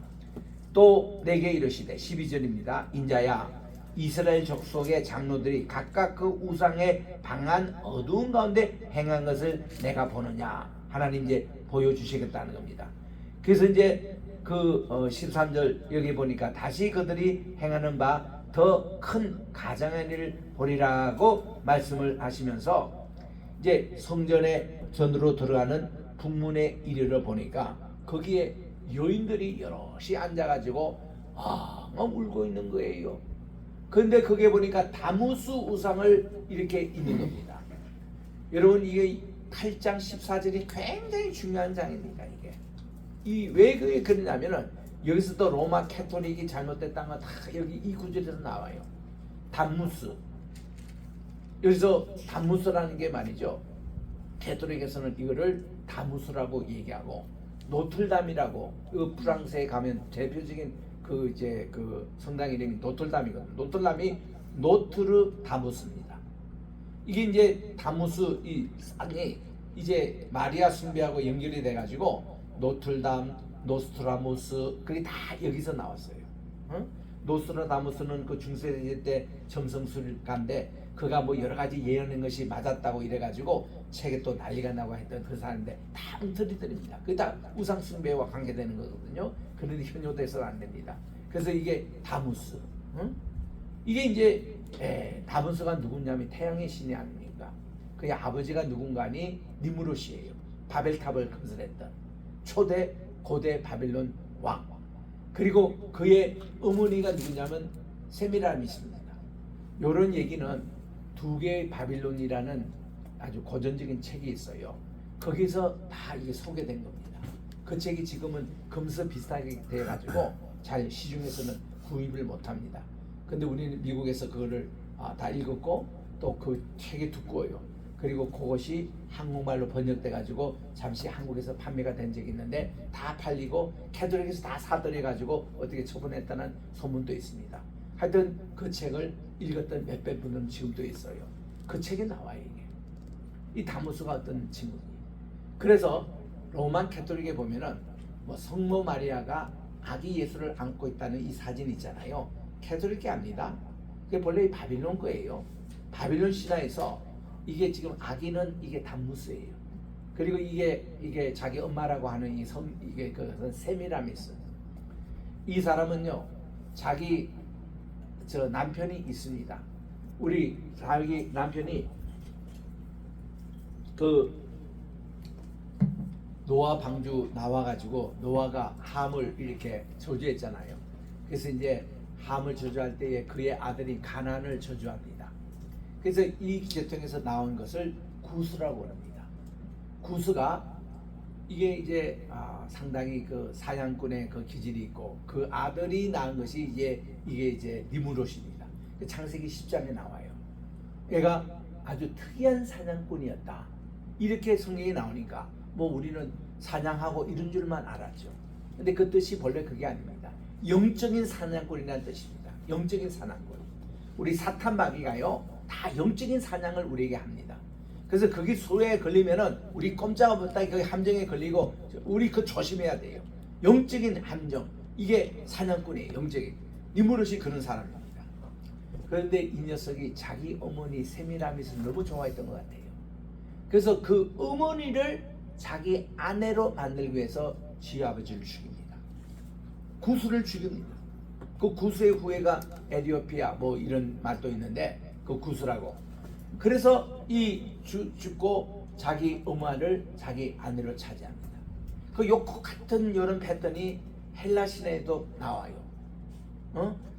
또 내게 이르시되 12절입니다. 인자야, 이스라엘 족속의 장로들이 각각 그 우상의 방한 어두운 가운데 행한 것을 내가 보느냐. 하나님 이제 보여주시겠다는 겁니다. 그래서 이제 그 13절 여기 보니까 다시 그들이 행하는 바 더 큰 가장한 일을 보리라고 말씀을 하시면서 이제 성전에 전으로 들어가는 북문에 이르러 보니까 거기에 여인들이 여럿이 앉아가지고 막 울고 있는 거예요. 그런데 거기에 보니까 다무스 우상을 이렇게 있는 겁니다. 여러분, 이게 8장 14절이 굉장히 중요한 장입니다. 이게 왜 그게 그러냐면은 여기서 또 로마 캐토릭이 잘못됐다는 건 다 여기 이 구절에서 나와요. 담무스. 여기서 담무스라는 게 말이죠. 캐토릭에서는 이거를 다무스라고 얘기하고, 노틀담이라고, 그 프랑스에 가면 대표적인 그 이제 그 성당 이름이 노틀담이거든요. 노틀담이 노트르 다무스입니다. 이게 이제 다무스 이 산이 이제 마리아 숭배하고 연결이 돼가지고 노틀담, 노스트라무스, 그게 다 여기서 나왔어요. 노스트라다무스는 그 중세시대 때 점성술가인데 그가 뭐 여러 가지 예언한 것이 맞았다고 이래가지고 책에 또 난리가 나고 했던 그 사람인데 다 엉터리들입니다. 그게 다 우상 숭배와 관계되는 거거든요. 그런데 현효돼서는 안 됩니다. 그래서 이게 다무스, 이게 이제 다무스가 누구냐면 태양의 신이 아닙니까? 그의 아버지가 누군가니 니무롯이에요. 바벨탑을 건설했던 초대 고대 바빌론 왕. 그리고 그의 어머니가 누구냐면 세미라미스입니다. 이런 얘기는 두 개의 바빌론이라는 아주 고전적인 책이 있어요. 거기서 다 이게 소개된 겁니다. 그 책이 지금은 금서 비슷하게 돼가지고 잘 시중에서는 구입을 못합니다. 근데 우리는 미국에서 그거를 다 읽었고 또 그 책이 두꺼워요. 그리고 그것이 한국말로 번역돼가지고 잠시 한국에서 판매가 된 적이 있는데 다 팔리고 캐톨릭에서 다 사들여가지고 어떻게 처분했다는 소문도 있습니다. 하여튼 그 책을 읽었던 몇백 분은 지금도 있어요. 그 책에 나와요 이게. 이 다무스가 어떤 친구니. 그래서 로만 캐톨릭에 보면은 뭐 성모 마리아가 아기 예수를 안고 있다는 이 사진 있잖아요. 캐톨릭이 압니다. 그게 본래 바빌론 거예요. 바빌론 신화에서 이게 지금 아기는 이게 담무스예요. 그리고 이게 자기 엄마라고 하는 이게 그 세미라미스. 이 사람은요, 자기 저 남편이 있습니다. 우리 자기 남편이 그 노아 방주 나와가지고 노아가 함을 이렇게 저주했잖아요. 그래서 이제 함을 저주할 때에 그의 아들이 가난을 저주합니다. 그래서 이 계통에서 나온 것을 구스라고 합니다. 구스가 이게 이제 상당히 그 사냥꾼의 그 기질이 있고 그 아들이 낳은 것이 이게 이제 니무롯입니다. 창세기 10장에 나와요. 얘가 아주 특이한 사냥꾼이었다. 이렇게 성경이 나오니까 뭐 우리는 사냥하고 이런 줄만 알았죠. 근데 그 뜻이 본래 그게 아닙니다. 영적인 사냥꾼이라는 뜻입니다. 영적인 사냥꾼. 우리 사탄 마귀가요 다 영적인 사냥을 우리에게 합니다. 그래서 그게 소에 걸리면은 우리 꼼짝을 못하게 그 함정에 걸리고 우리 그 조심해야 돼요. 영적인 함정, 이게 사냥꾼이에요. 영적인. 니무롯이 그런 사람입니다. 그런데 이 녀석이 자기 어머니 세미라미스를 너무 좋아했던 것 같아요. 그래서 그 어머니를 자기 아내로 만들기 위해서 지 아버지를 죽입니다. 구스를 죽입니다. 그 구스의 후예가 에디오피아 뭐 이런 말도 있는데 그 구스라고. 그래서 이 죽고 자기 엄마를 자기 아내로 차지합니다. 그 요코 같은 이런 패턴이 헬라 신화에도 나와요.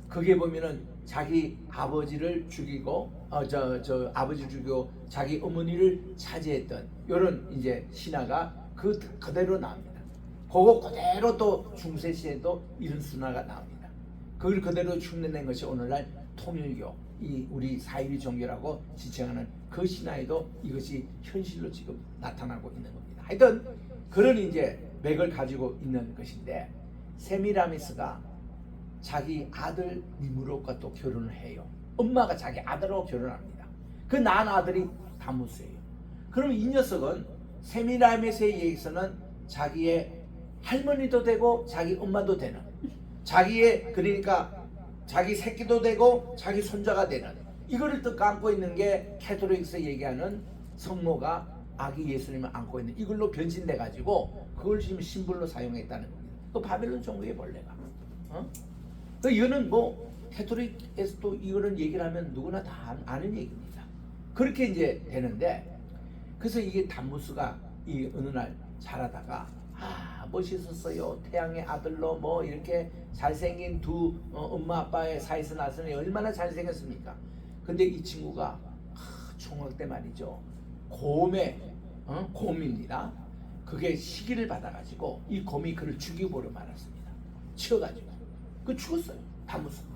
그게 보면은 자기 아버지를 죽이고 아버지를 죽이고 자기 어머니를 차지했던 이런 이제 신화가 그대로 나옵니다. 그거 그대로 또 중세 시대에도 이런 신화가 나옵니다. 그걸 그대로 흉내낸 것이 오늘날 통일교. 이 우리 사이비 종교라고 지칭하는 그 신화에도 이것이 현실로 지금 나타나고 있는 겁니다. 하여튼 그런 이제 맥을 가지고 있는 것인데, 세미라미스가 자기 아들 니무롯과 또 결혼을 해요. 엄마가 자기 아들하고 결혼합니다. 그 낳은 아들이 다무스예요. 그러면 이 녀석은 세미라미스에 의해서는 자기의 할머니도 되고 자기 엄마도 되는, 자기의 그러니까 자기 새끼도 되고 자기 손자가 되는, 이거를 또 안고 있는 게 캐톨릭에서 얘기하는 성모가 아기 예수님을 안고 있는, 이걸로 변신돼 가지고 그걸 지금 심볼로 사용했다는 겁니다. 그 바벨론 종교의 본래가. 그 이거는 뭐 캐톨릭에서도 이거는 얘기를 하면 누구나 다 아는 얘기입니다. 그렇게 이제 되는데, 그래서 이게 담무스가 이 어느 날 자라다가 멋있었어요. 태양의 아들로 뭐 이렇게 잘생긴 두 엄마 아빠의 사이에서 나서니 얼마나 잘생겼습니까? 근데 이 친구가 총각 때 말이죠, 곰입니다. 그게 시기를 받아가지고 이 곰이 그를 죽여버려 말았습니다. 치워가지고 그 죽었어요. 다무스가.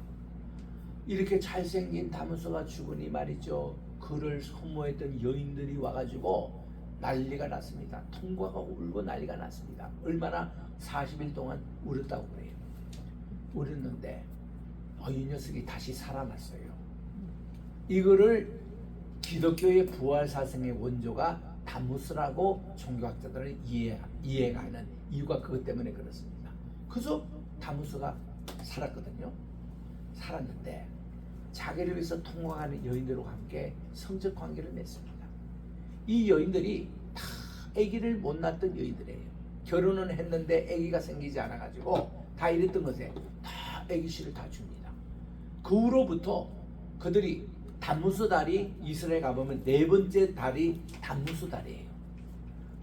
이렇게 잘생긴 다무스가 죽으니 말이죠, 그를 선모했던 여인들이 와가지고 난리가 났습니다. 통곡하고 울고 난리가 났습니다. 얼마나 40일 동안 울었다고 그래요. 울었는데 이 녀석이 다시 살아났어요. 이거를 기독교의 부활사상의 원조가 다무스라고 종교학자들은 이해가 하는 이유가 그것 때문에 그렇습니다. 그래서 다무스가 살았거든요. 살았는데 자기를 위해서 통곡하는 여인들과 함께 성적 관계를 맺습니다. 이 여인들이 다 아기를 못 낳았던 여인들이에요. 결혼은 했는데 아기가 생기지 않아가지고 다 이랬던 것에 다 아기씨를 다 줍니다. 그 후로부터 그들이 담무스 달이, 이스라엘 가보면 네 번째 달이 담무스 달이에요.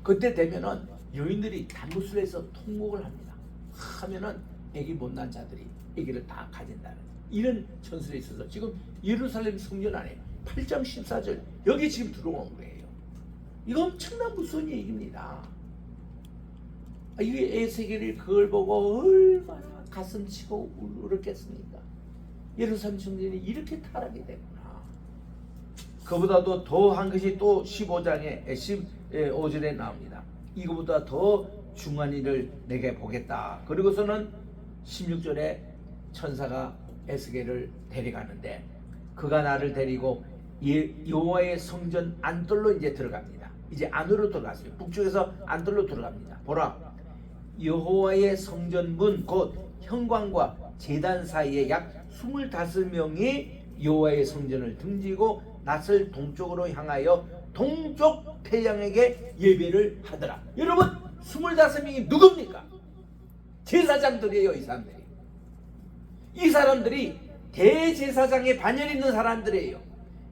그때 되면은 여인들이 담무스를 해서 통곡을 합니다. 하면은 아기 못 낳은 자들이 아기를 다 가진다는 이런 전설이 있어서 지금 예루살렘 성전 안에 8장 14절 여기 지금 들어온 거예요. 이거 엄청난 무서운 얘기입니다. 이게 에스겔이 그걸 보고 얼마나 가슴 치고 울었겠습니까? 예루살렘 성전이 이렇게 타락이 됐구나. 그보다도 더 한 것이 또 15장에 15절에 나옵니다. 이거보다 더 중요한 일을 내게 보겠다. 그리고서는 16절에 천사가 에스겔을 데려가는데, 그가 나를 데리고 여호와의 성전 안뜰로 이제 들어갑니다. 이제 안으로 들어갔어요. 북쪽에서 안뜰로 들어갑니다. 보라, 여호와의 성전문 곧 현관과 제단 사이에 약 25명이 여호와의 성전을 등지고 낯을 동쪽으로 향하여 동쪽 태양에게 예배를 하더라. 여러분, 25명이 누굽니까? 제사장들이에요. 이 사람들이 대제사장의 반열에 있는 사람들이에요.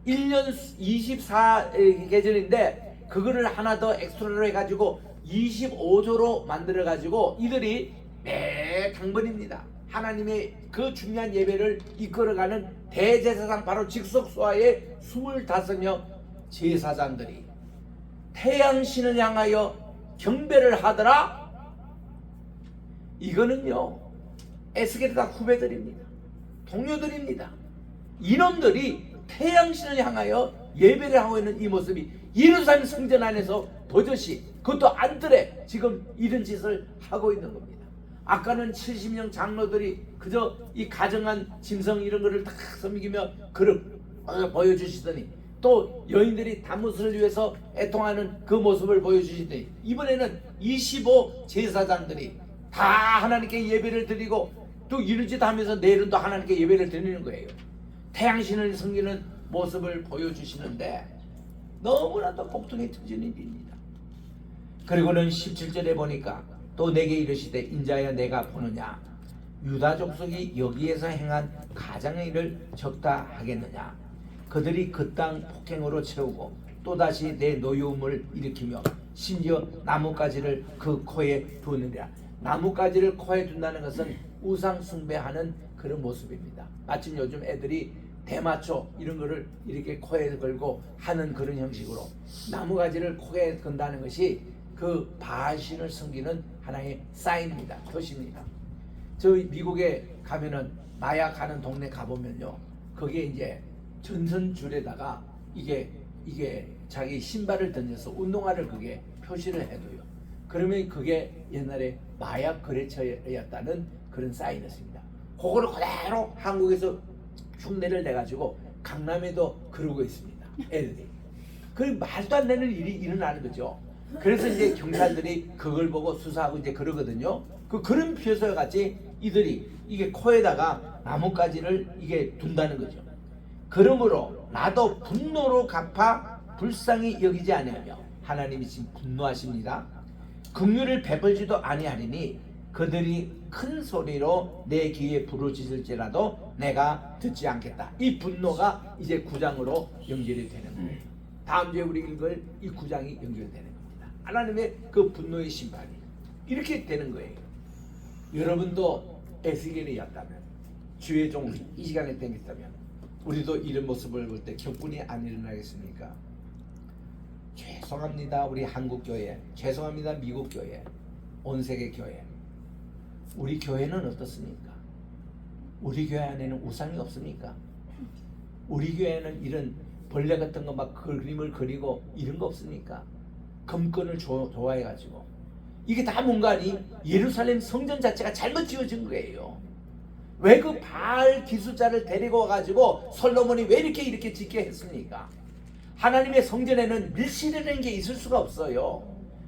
1년 24계절인데 그거를 하나 더 엑스트라로 해가지고 25조로 만들어가지고 이들이 매 당번입니다. 하나님의 그 중요한 예배를 이끌어가는 대제사장, 바로 직속수하의 25명 제사장들이 태양신을 향하여 경배를 하더라. 이거는요, 에스겔의 다 후배들입니다. 동료들입니다. 이놈들이 태양신을 향하여 예배를 하고 있는 이 모습이 예루살렘 성전 안에서 버젓이, 그것도 안뜰에 지금 이런 짓을 하고 있는 겁니다. 아까는 70명 장로들이 그저 이 가정한 짐승 이런 거를 다 섬기며 그릇 보여주시더니, 또 여인들이 담무스를 위해서 애통하는 그 모습을 보여주시더니, 이번에는 25 제사장들이 다 하나님께 예배를 드리고 또 이런 짓 하면서 내일은 또 하나님께 예배를 드리는 거예요. 태양신을 섬기는 모습을 보여주시는데 너무나도 복통이 터지는 일입니다. 그리고는 17절에 보니까 또 내게 이르시되 인자여 내가 보느냐, 유다 족속이 여기에서 행한 가장의 일을 적다 하겠느냐. 그들이 그 땅 폭행으로 채우고 또다시 내 노여움을 일으키며 심지어 나뭇가지를 그 코에 두느니라. 나뭇가지를 코에 둔다는 것은 우상 숭배하는 그런 모습입니다. 마침 요즘 애들이 대마초 이런 거를 이렇게 코에 걸고 하는 그런 형식으로 나뭇가지를 코에 건다는 것이 그 바알신을 섬기는 하나의 사인입니다. 표시입니다. 저 미국에 가면은 마약 하는 동네 가보면요, 거기에 이제 전선줄에다가 이게 자기 신발을 던져서 운동화를 그게 표시를 해둬요. 그러면 그게 옛날에 마약 거래처였다는 그런 사인이었습니다. 그거를 그대로 한국에서 흉내를 내가지고 강남에도 그러고 있습니다. 애들이. 그 말도 안 되는 일이 일어나는 거죠. 그래서 이제 경찰들이 그걸 보고 수사하고 이제 그러거든요. 그런 표서 같이 이들이 이게 코에다가 나뭇가지를 이게 둔다는 거죠. 그러므로 나도 분노로 갚아 불쌍히 여기지 아니하며, 하나님이 지금 분노하십니다. 긍휼을 베풀지도 아니하리니 그들이 큰 소리로 내 귀에 부르짖을지라도 내가 듣지 않겠다. 이 분노가 이제 9장으로 연결이 되는 거예요. 다음 주에 우리 읽을 이 9장이 연결되는 겁니다. 하나님의 그 분노의 심판이 이렇게 되는 거예요. 여러분도 에스겔이었다면, 주의 종 이 시간에 땡겼다면 우리도 이런 모습을 볼 때 격분이 안 일어나겠습니까? 죄송합니다. 우리 한국교회, 죄송합니다. 미국교회, 온 세계 교회. 우리 교회는 어떻습니까? 우리 교회 안에는 우상이 없습니까? 우리 교회는 이런 벌레 같은 거 막 그림을 그리고 이런 거 없습니까? 금권을 좋아해가지고. 이게 다 뭔가니 예루살렘 성전 자체가 잘못 지어진 거예요. 왜 그 바알 기술자를 데리고 와가지고 솔로몬이 왜 이렇게 짓게 했습니까? 하나님의 성전에는 밀실이라는 게 있을 수가 없어요.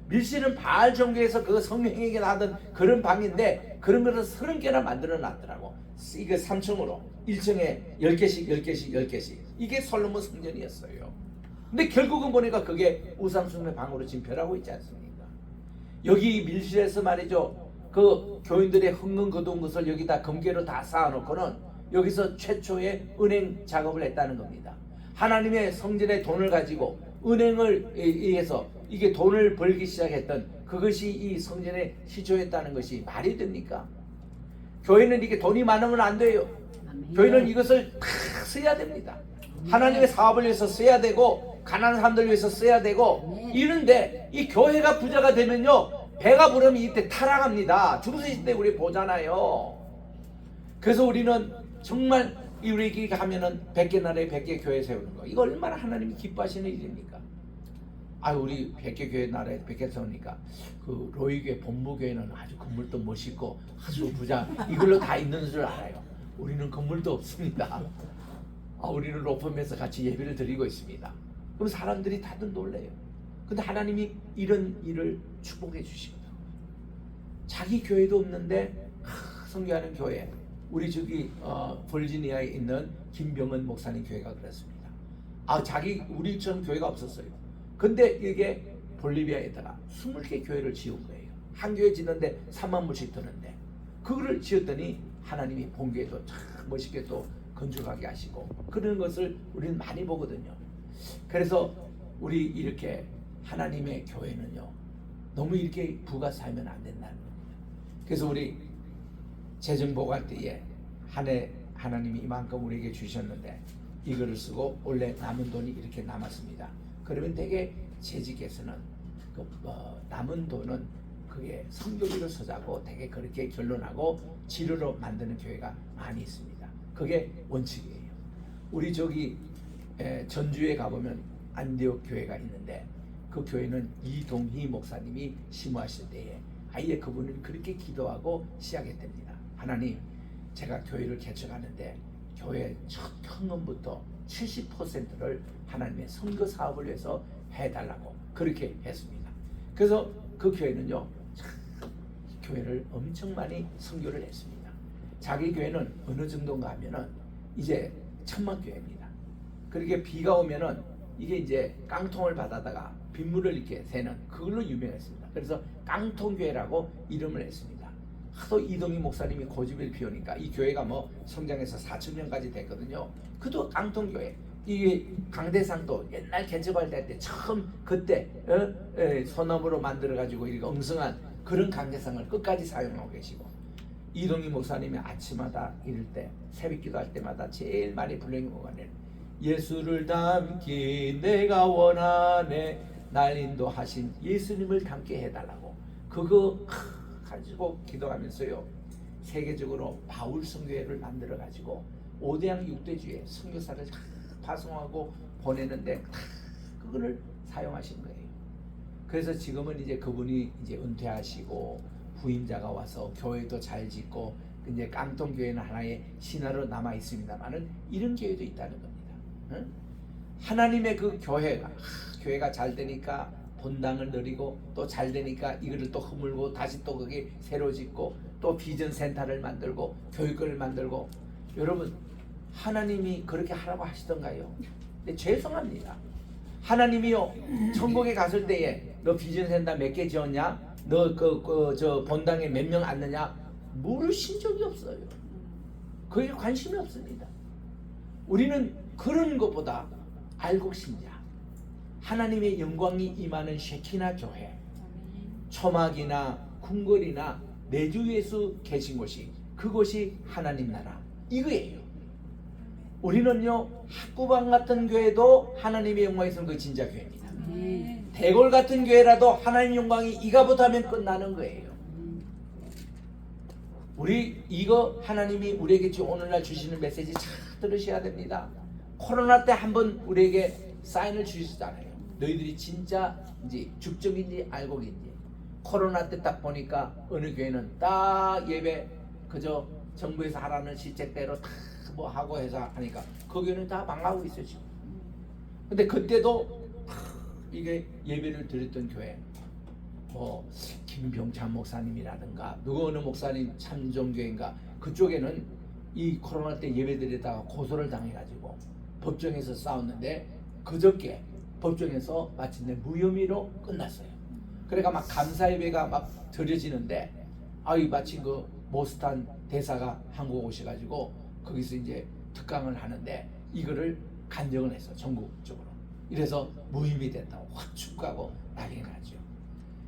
밀실은 바알 종교에서 그 성령에게 하던 그런 방인데 그런 거를 30개나 만들어 놨더라고. 이게 3층으로 1층에 10개씩 이게 솔로몬 성전이었어요. 근데 결국은 보니까 그게 우상숭배 방으로 지금 변하고 있지 않습니까? 여기 밀실에서 말이죠, 그 교인들의 흥금 거둔 것을 여기다 금괴로 다 쌓아놓고는 여기서 최초의 은행 작업을 했다는 겁니다. 하나님의 성전에 돈을 가지고 은행을 의해서 이게 돈을 벌기 시작했던 그것이 이 성전의 시초였다는 것이 말이 됩니까? 교회는 이게 돈이 많으면 안 돼요. 교회는 이것을 다 써야 됩니다. 하나님의 사업을 위해서 써야 되고 가난한 사람들 위해서 써야 되고 이런데 이 교회가 부자가 되면요, 배가 부르면 이때 타락합니다. 죽으실 때 우리 보잖아요. 그래서 우리는 정말 우리 가면은 100개 나라에 100개 교회 세우는 거, 이거 얼마나 하나님이 기뻐하시는 일입니까? 우리 100개 교회 나라에 100개 세우니까 그 로이교회 본부교회는 아주 건물도 멋있고 아주 부자 이걸로 다 있는 줄 알아요. 우리는 건물도 없습니다. 우리는 로펌에서 같이 예배를 드리고 있습니다. 그럼 사람들이 다들 놀래요. 근데 하나님이 이런 일을 축복해 주시거든. 자기 교회도 없는데 선교하는 교회, 우리 저기 버지니아에 있는 김병은 목사님 교회가 그랬습니다. 우리처럼 교회가 없었어요. 근데 이게 볼리비아에다가 20개 교회를 지은 거예요. 한 교회 짓는데 3만 불씩 드는데 그거를 지었더니 하나님이 본교회도 참 멋있게 또 건축하게 하시고 그런 것을 우리는 많이 보거든요. 그래서 우리 이렇게 하나님의 교회는요, 너무 이렇게 부가 살면 안 된다는 겁니다. 그래서 우리 재정 보고할 때에 한 해 하나님이 이만큼 우리에게 주셨는데 이거를 쓰고 원래 남은 돈이 이렇게 남았습니다. 그러면 되게 재직에서는 남은 돈은 그게 성교비로 쓰자고 되게 그렇게 결론하고 지르로 만드는 교회가 많이 있습니다. 그게 원칙이에요. 우리 저기 전주에 가보면 안디옥 교회가 있는데 그 교회는 이동희 목사님이 심호하실 때에 아예 그분은 그렇게 기도하고 시작했답니다. 하나님, 제가 교회를 개척하는데 교회 첫 헌금부터 70%를 하나님의 선교 사업을 위해서 해달라고 그렇게 했습니다. 그래서 그 교회는요, 교회를 엄청 많이 선교를 했습니다. 자기 교회는 어느 정도인가 하면은 이제 천막교회입니다. 그렇게 비가 오면은 이게 이제 깡통을 받아다가 빗물을 이렇게 새는 그걸로 유명했습니다. 그래서 깡통교회라고 이름을 했습니다. 하도 이동희 목사님이 고집을 피우니까 이 교회가 뭐 성장해서 4,000명까지 됐거든요. 그도 깡통교회. 이게 강대상도 옛날 개척할 때 처음 그때 소나무로 만들어가지고 이렇게 엉성한 그런 강대상을 끝까지 사용하고 계시고, 이동희 목사님이 아침마다 이럴 때 새벽기도 할 때마다 제일 많이 불러는 거는 예수를 닮기 내가 원하네, 날 인도하신 예수님을 닮게 해달라고 그거 가지고 기도하면서요, 세계적으로 바울 선교회를 만들어 가지고 5대양 6대주의 선교사를 파송하고 보내는데 다 그거를 사용하신 거예요. 그래서 지금은 이제 그분이 이제 은퇴하시고 후임자가 와서 교회도 잘 짓고 이제 깡통교회는 하나의 신화로 남아 있습니다만은 이런 교회도 있다는 겁니다. 응? 하나님의 그 교회가 잘 되니까 본당을 늘리고 또 잘 되니까 이거를 또 허물고 다시 또 그게 새로 짓고 또 비전 센터를 만들고 교육을 만들고 여러분 하나님이 그렇게 하라고 하시던가요? 근데 죄송합니다. 하나님이요 천국에 갔을 때에 너 비전 센터 몇 개 지었냐? 너 저 본당에 몇 명 앉느냐? 물으신 적이 없어요. 그게 관심이 없습니다. 우리는 그런 것보다 알곡신자 하나님의 영광이 임하는 쉐키나 교회 초막이나 궁궐이나 내주 예수 계신 곳이 그곳이 하나님 나라 이거예요. 우리는요 학구방 같은 교회도 하나님의 영광이 있는 그 진짜 교회입니다. 대골 같은 교회라도 하나님 영광이 이가부터 하면 끝나는 거예요. 우리 이거 하나님이 우리에게 오늘날 주시는 메시지 잘 들으셔야 됩니다. 코로나 때 한번 우리에게 사인을 주시잖아요. 너희들이 진짜 이제 죽적인지 알곡인지. 코로나 때 딱 보니까 어느 교회는 딱 예배 그저 정부에서 하라는 시책대로 다 뭐 하고 해서 하니까 그 교회는 다 망하고 있어요 지금. 근데 그때도 이게 예배를 드렸던 교회 뭐 김병찬 목사님이라든가 누구 어느 목사님 참정교회인가 그쪽에는 이 코로나 때 예배드리다가 고소를 당해가지고 법정에서 싸웠는데 그저께 법정에서 마침내 무혐의로 끝났어요. 그러니까 막 감사 예배가 막 드려지는데 마침 그 모스탄 대사가 한국 오셔가지고 거기서 이제 특강을 하는데 이거를 간정을 했어 전국적으로. 이래서 무혐의 됐다고 확 축구하고 난리 나죠.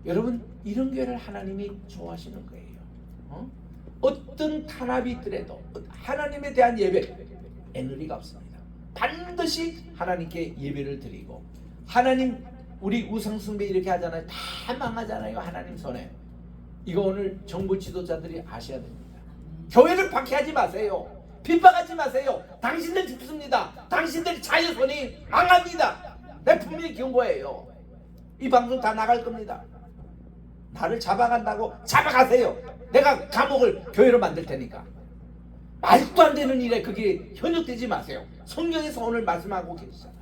여러분 이런 교회를 하나님이 좋아하시는 거예요. 어떤 탄압이 있더라도 하나님에 대한 예배 에너지가 없습니다. 반드시 하나님께 예배를 드리고 하나님 우리 우상숭배 이렇게 하잖아요. 다 망하잖아요. 하나님 손에. 이거 오늘 정부 지도자들이 아셔야 됩니다. 교회를 박해하지 마세요. 핍박하지 마세요. 당신들 죽습니다. 당신들 자유손이 망합니다. 내 분명히 경고해요. 이 방송 다 나갈 겁니다. 나를 잡아간다고 잡아가세요. 내가 감옥을 교회로 만들 테니까. 말도 안 되는 일에 그게 현혹되지 마세요. 성경에서 오늘 말씀하고 계시잖아요.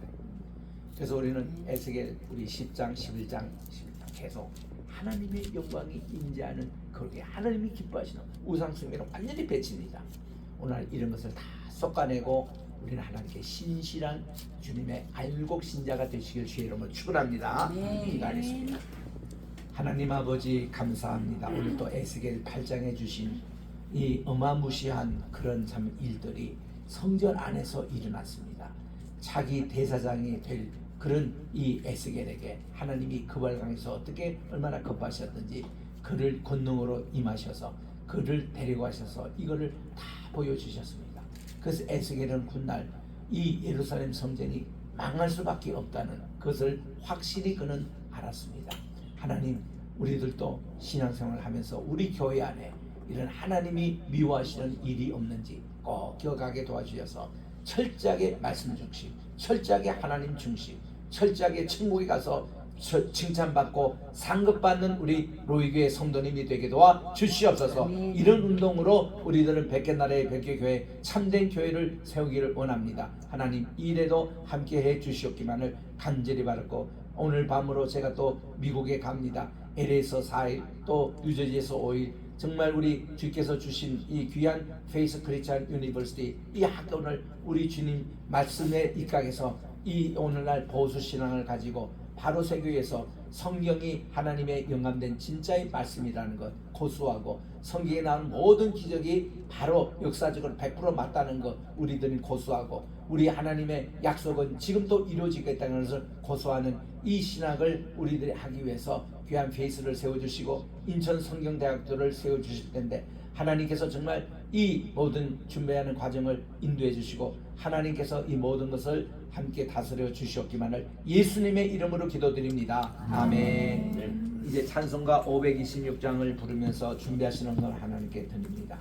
그래서 우리는 에스겔 우리 10장 11장 계속 하나님의 영광이 임재하는 그렇게 하나님이 기뻐하시는 우상숭배는 완전히 배치입니다. 오늘 이런 것을 다 쏟아내고 우리는 하나님께 신실한 주님의 알곡 신자가 되시길 주의 이름으로 축원합니다. 기도하겠습니다. 하나님 아버지 감사합니다. 오늘 또 에스겔 8장에 주신 이 어마무시한 그런 참 일들이 성전 안에서 일어났습니다. 자기 대사장이 될 그런 이 에스겔에게 하나님이 그발강에서 어떻게 얼마나 급하셨든지 그를 권능으로 임하셔서 그를 데리고 가셔서 이거를 다 보여주셨습니다. 그래서 에스겔은 훗날 이 예루살렘 성전이 망할 수밖에 없다는 것을 확실히 그는 알았습니다. 하나님 우리들도 신앙생활을 하면서 우리 교회 안에 이런 하나님이 미워하시는 일이 없는지 꼭 기억하게 도와주셔서 철저하게 말씀 중심, 철저하게 하나님 중심, 철저하게 천국에 가서 칭찬받고 상급받는 우리 로이교회 성도님이 되게 도와 주시옵소서. 이런 운동으로 우리들은 백개나라의 백개교회 참된 교회를 세우기를 원합니다. 하나님 이래도 함께해 주시옵기만을 간절히 바랐고 오늘 밤으로 제가 또 미국에 갑니다. LA에서 4일 또 뉴저지에서 5일 정말 우리 주께서 주신 이 귀한 페이스 크리스천 유니버시티 이 학교를 우리 주님 말씀에 입각해서 이 오늘날 보수 신앙을 가지고 바로 세교에서 성경이 하나님의 영감된 진짜의 말씀이라는 것 고수하고 성경에 나오는 모든 기적이 바로 역사적으로 100% 맞다는 것 우리들이 고수하고 우리 하나님의 약속은 지금도 이루어지겠다는 것을 고수하는 이 신학을 우리들이 하기 위해서 귀한 페이스를 세워주시고 인천 성경대학교를 세워주실 텐데 하나님께서 정말 이 모든 준비하는 과정을 인도해 주시고 하나님께서 이 모든 것을 함께 다스려 주시옵기만을 예수님의 이름으로 기도드립니다. 아멘. 이제 찬송가 526장을 부르면서 준비하시는 걸 하나님께 드립니다.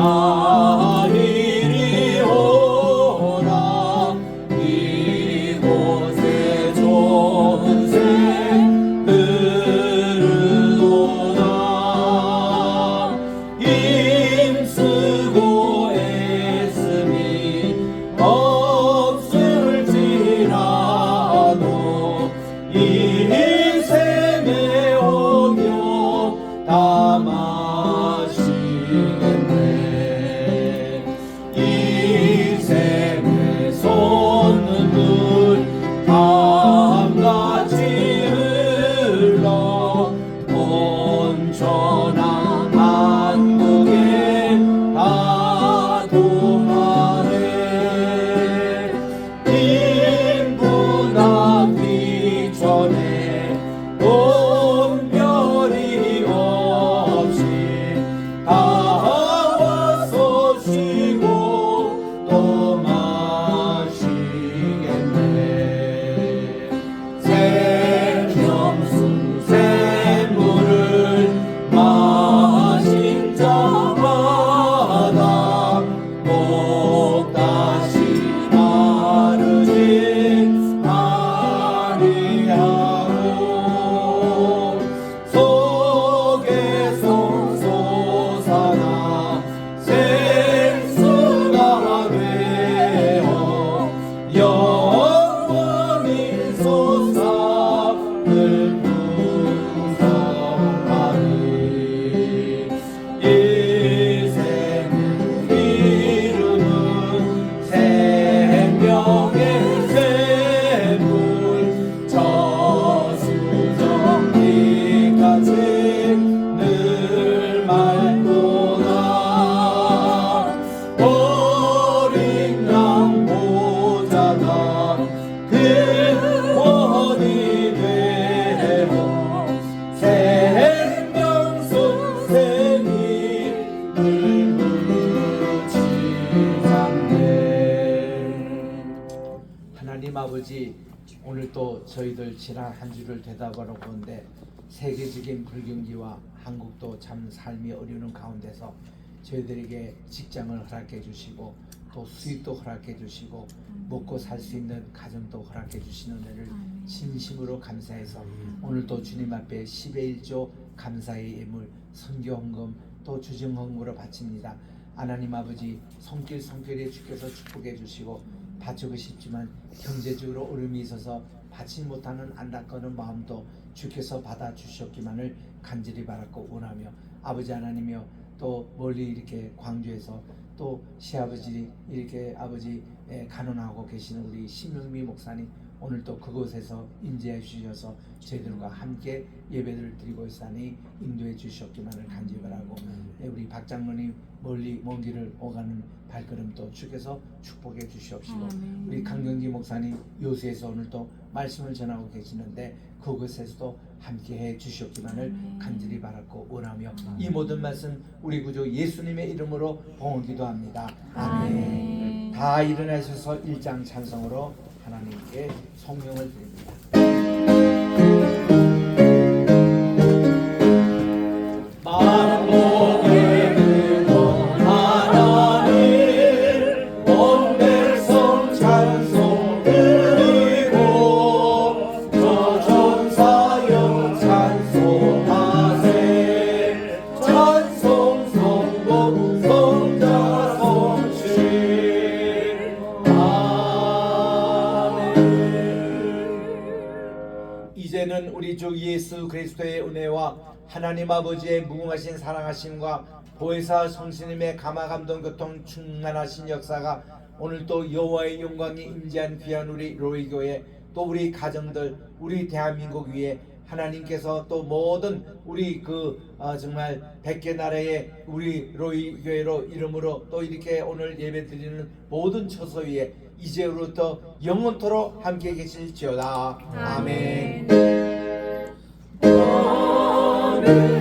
나 이리 오라 이곳에 좋은 새 흐르도다 힘쓰고 애쓰니 없을지라도 이 샘에 오며 다 마시겠네 이 샘에 솟는 물 강같이 흘러 온천한 한국에 다 동하네 빈부나 귀천에 온별이 없이 다 와서 쉬고 또 마시겠네 생명수 샘물을 마신 자마다 꼭 다시 마르지 아니하고 속에서 솟아나 생수가 되어 영원히 솟아을 풍성하리 이 샘을 이루는 생명의 샘물 저수정비까지 늘 맑도다 어린 양 보자가 근원이 되어 생명수 샘이 물무치삼네 하나님 아버지, 오늘 또 저희들 지난 한 주를 되돌아보는 건데 세계적인 불경기와 한국도 참 삶이 어려운 가운데서 저희들에게 직장을 허락해 주시고 또 수입도 허락해 주시고 먹고 살 수 있는 가정도 허락해 주시는 은혜를 진심으로 감사해서 오늘도 주님 앞에 10의 1조 감사의 예물 선교헌금 또 주정헌금으로 바칩니다. 하나님 아버지 손길에 주께서 축복해 주시고 바치고 싶지만 경제적으로 어려움이 있어서 받지 못하는 안타까운 마음도 주께서 받아 주셨기만을 간절히 바랐고 원하며 아버지 하나님이여 또 멀리 이렇게 광주에서 또 시아버지 이렇게 아버지 간원하고 계시는 우리 신명미 목사님 오늘 또 그곳에서 임재해 주셔서 저희들과 함께 예배를 드리고 있사니 인도해 주셨기만을 간절히 바라고 우리 박 장로님 멀리 먼 길을 오가는 발걸음도 주께서 축복해 주시옵시고 우리 강경지 목사님 요수에서 오늘 또 말씀을 전하고 계시는데 그곳에서도 함께해 주셨기만을 간절히 바랐고 원하며 이 모든 말씀 우리 구주 예수님의 이름으로 봉헌 기도합니다. 아멘. 다 일어나셔서 1장 찬송으로 하나님께 성명을 드립니다. 만복의 근원 하나님 온 백성 찬송 드리고 저 전사여 찬송하세 찬송 성복 성자 성취 아멘. 이제는 우리 주 예수 그리스도의 은혜와 하나님 아버지의 무궁하신 사랑하심과 보혜사 성신님의 감화감동 교통 충만하신 역사가 오늘 또 여호와의 영광이 임재한 귀한 우리 로이교회 또 우리 가정들 우리 대한민국 위에 하나님께서 또 모든 우리 정말 100개 나라의 우리 로이교회로 이름으로 또 이렇게 오늘 예배드리는 모든 처소 위에 이제부터 영원토록 함께 계실지어다. 아멘. 아멘.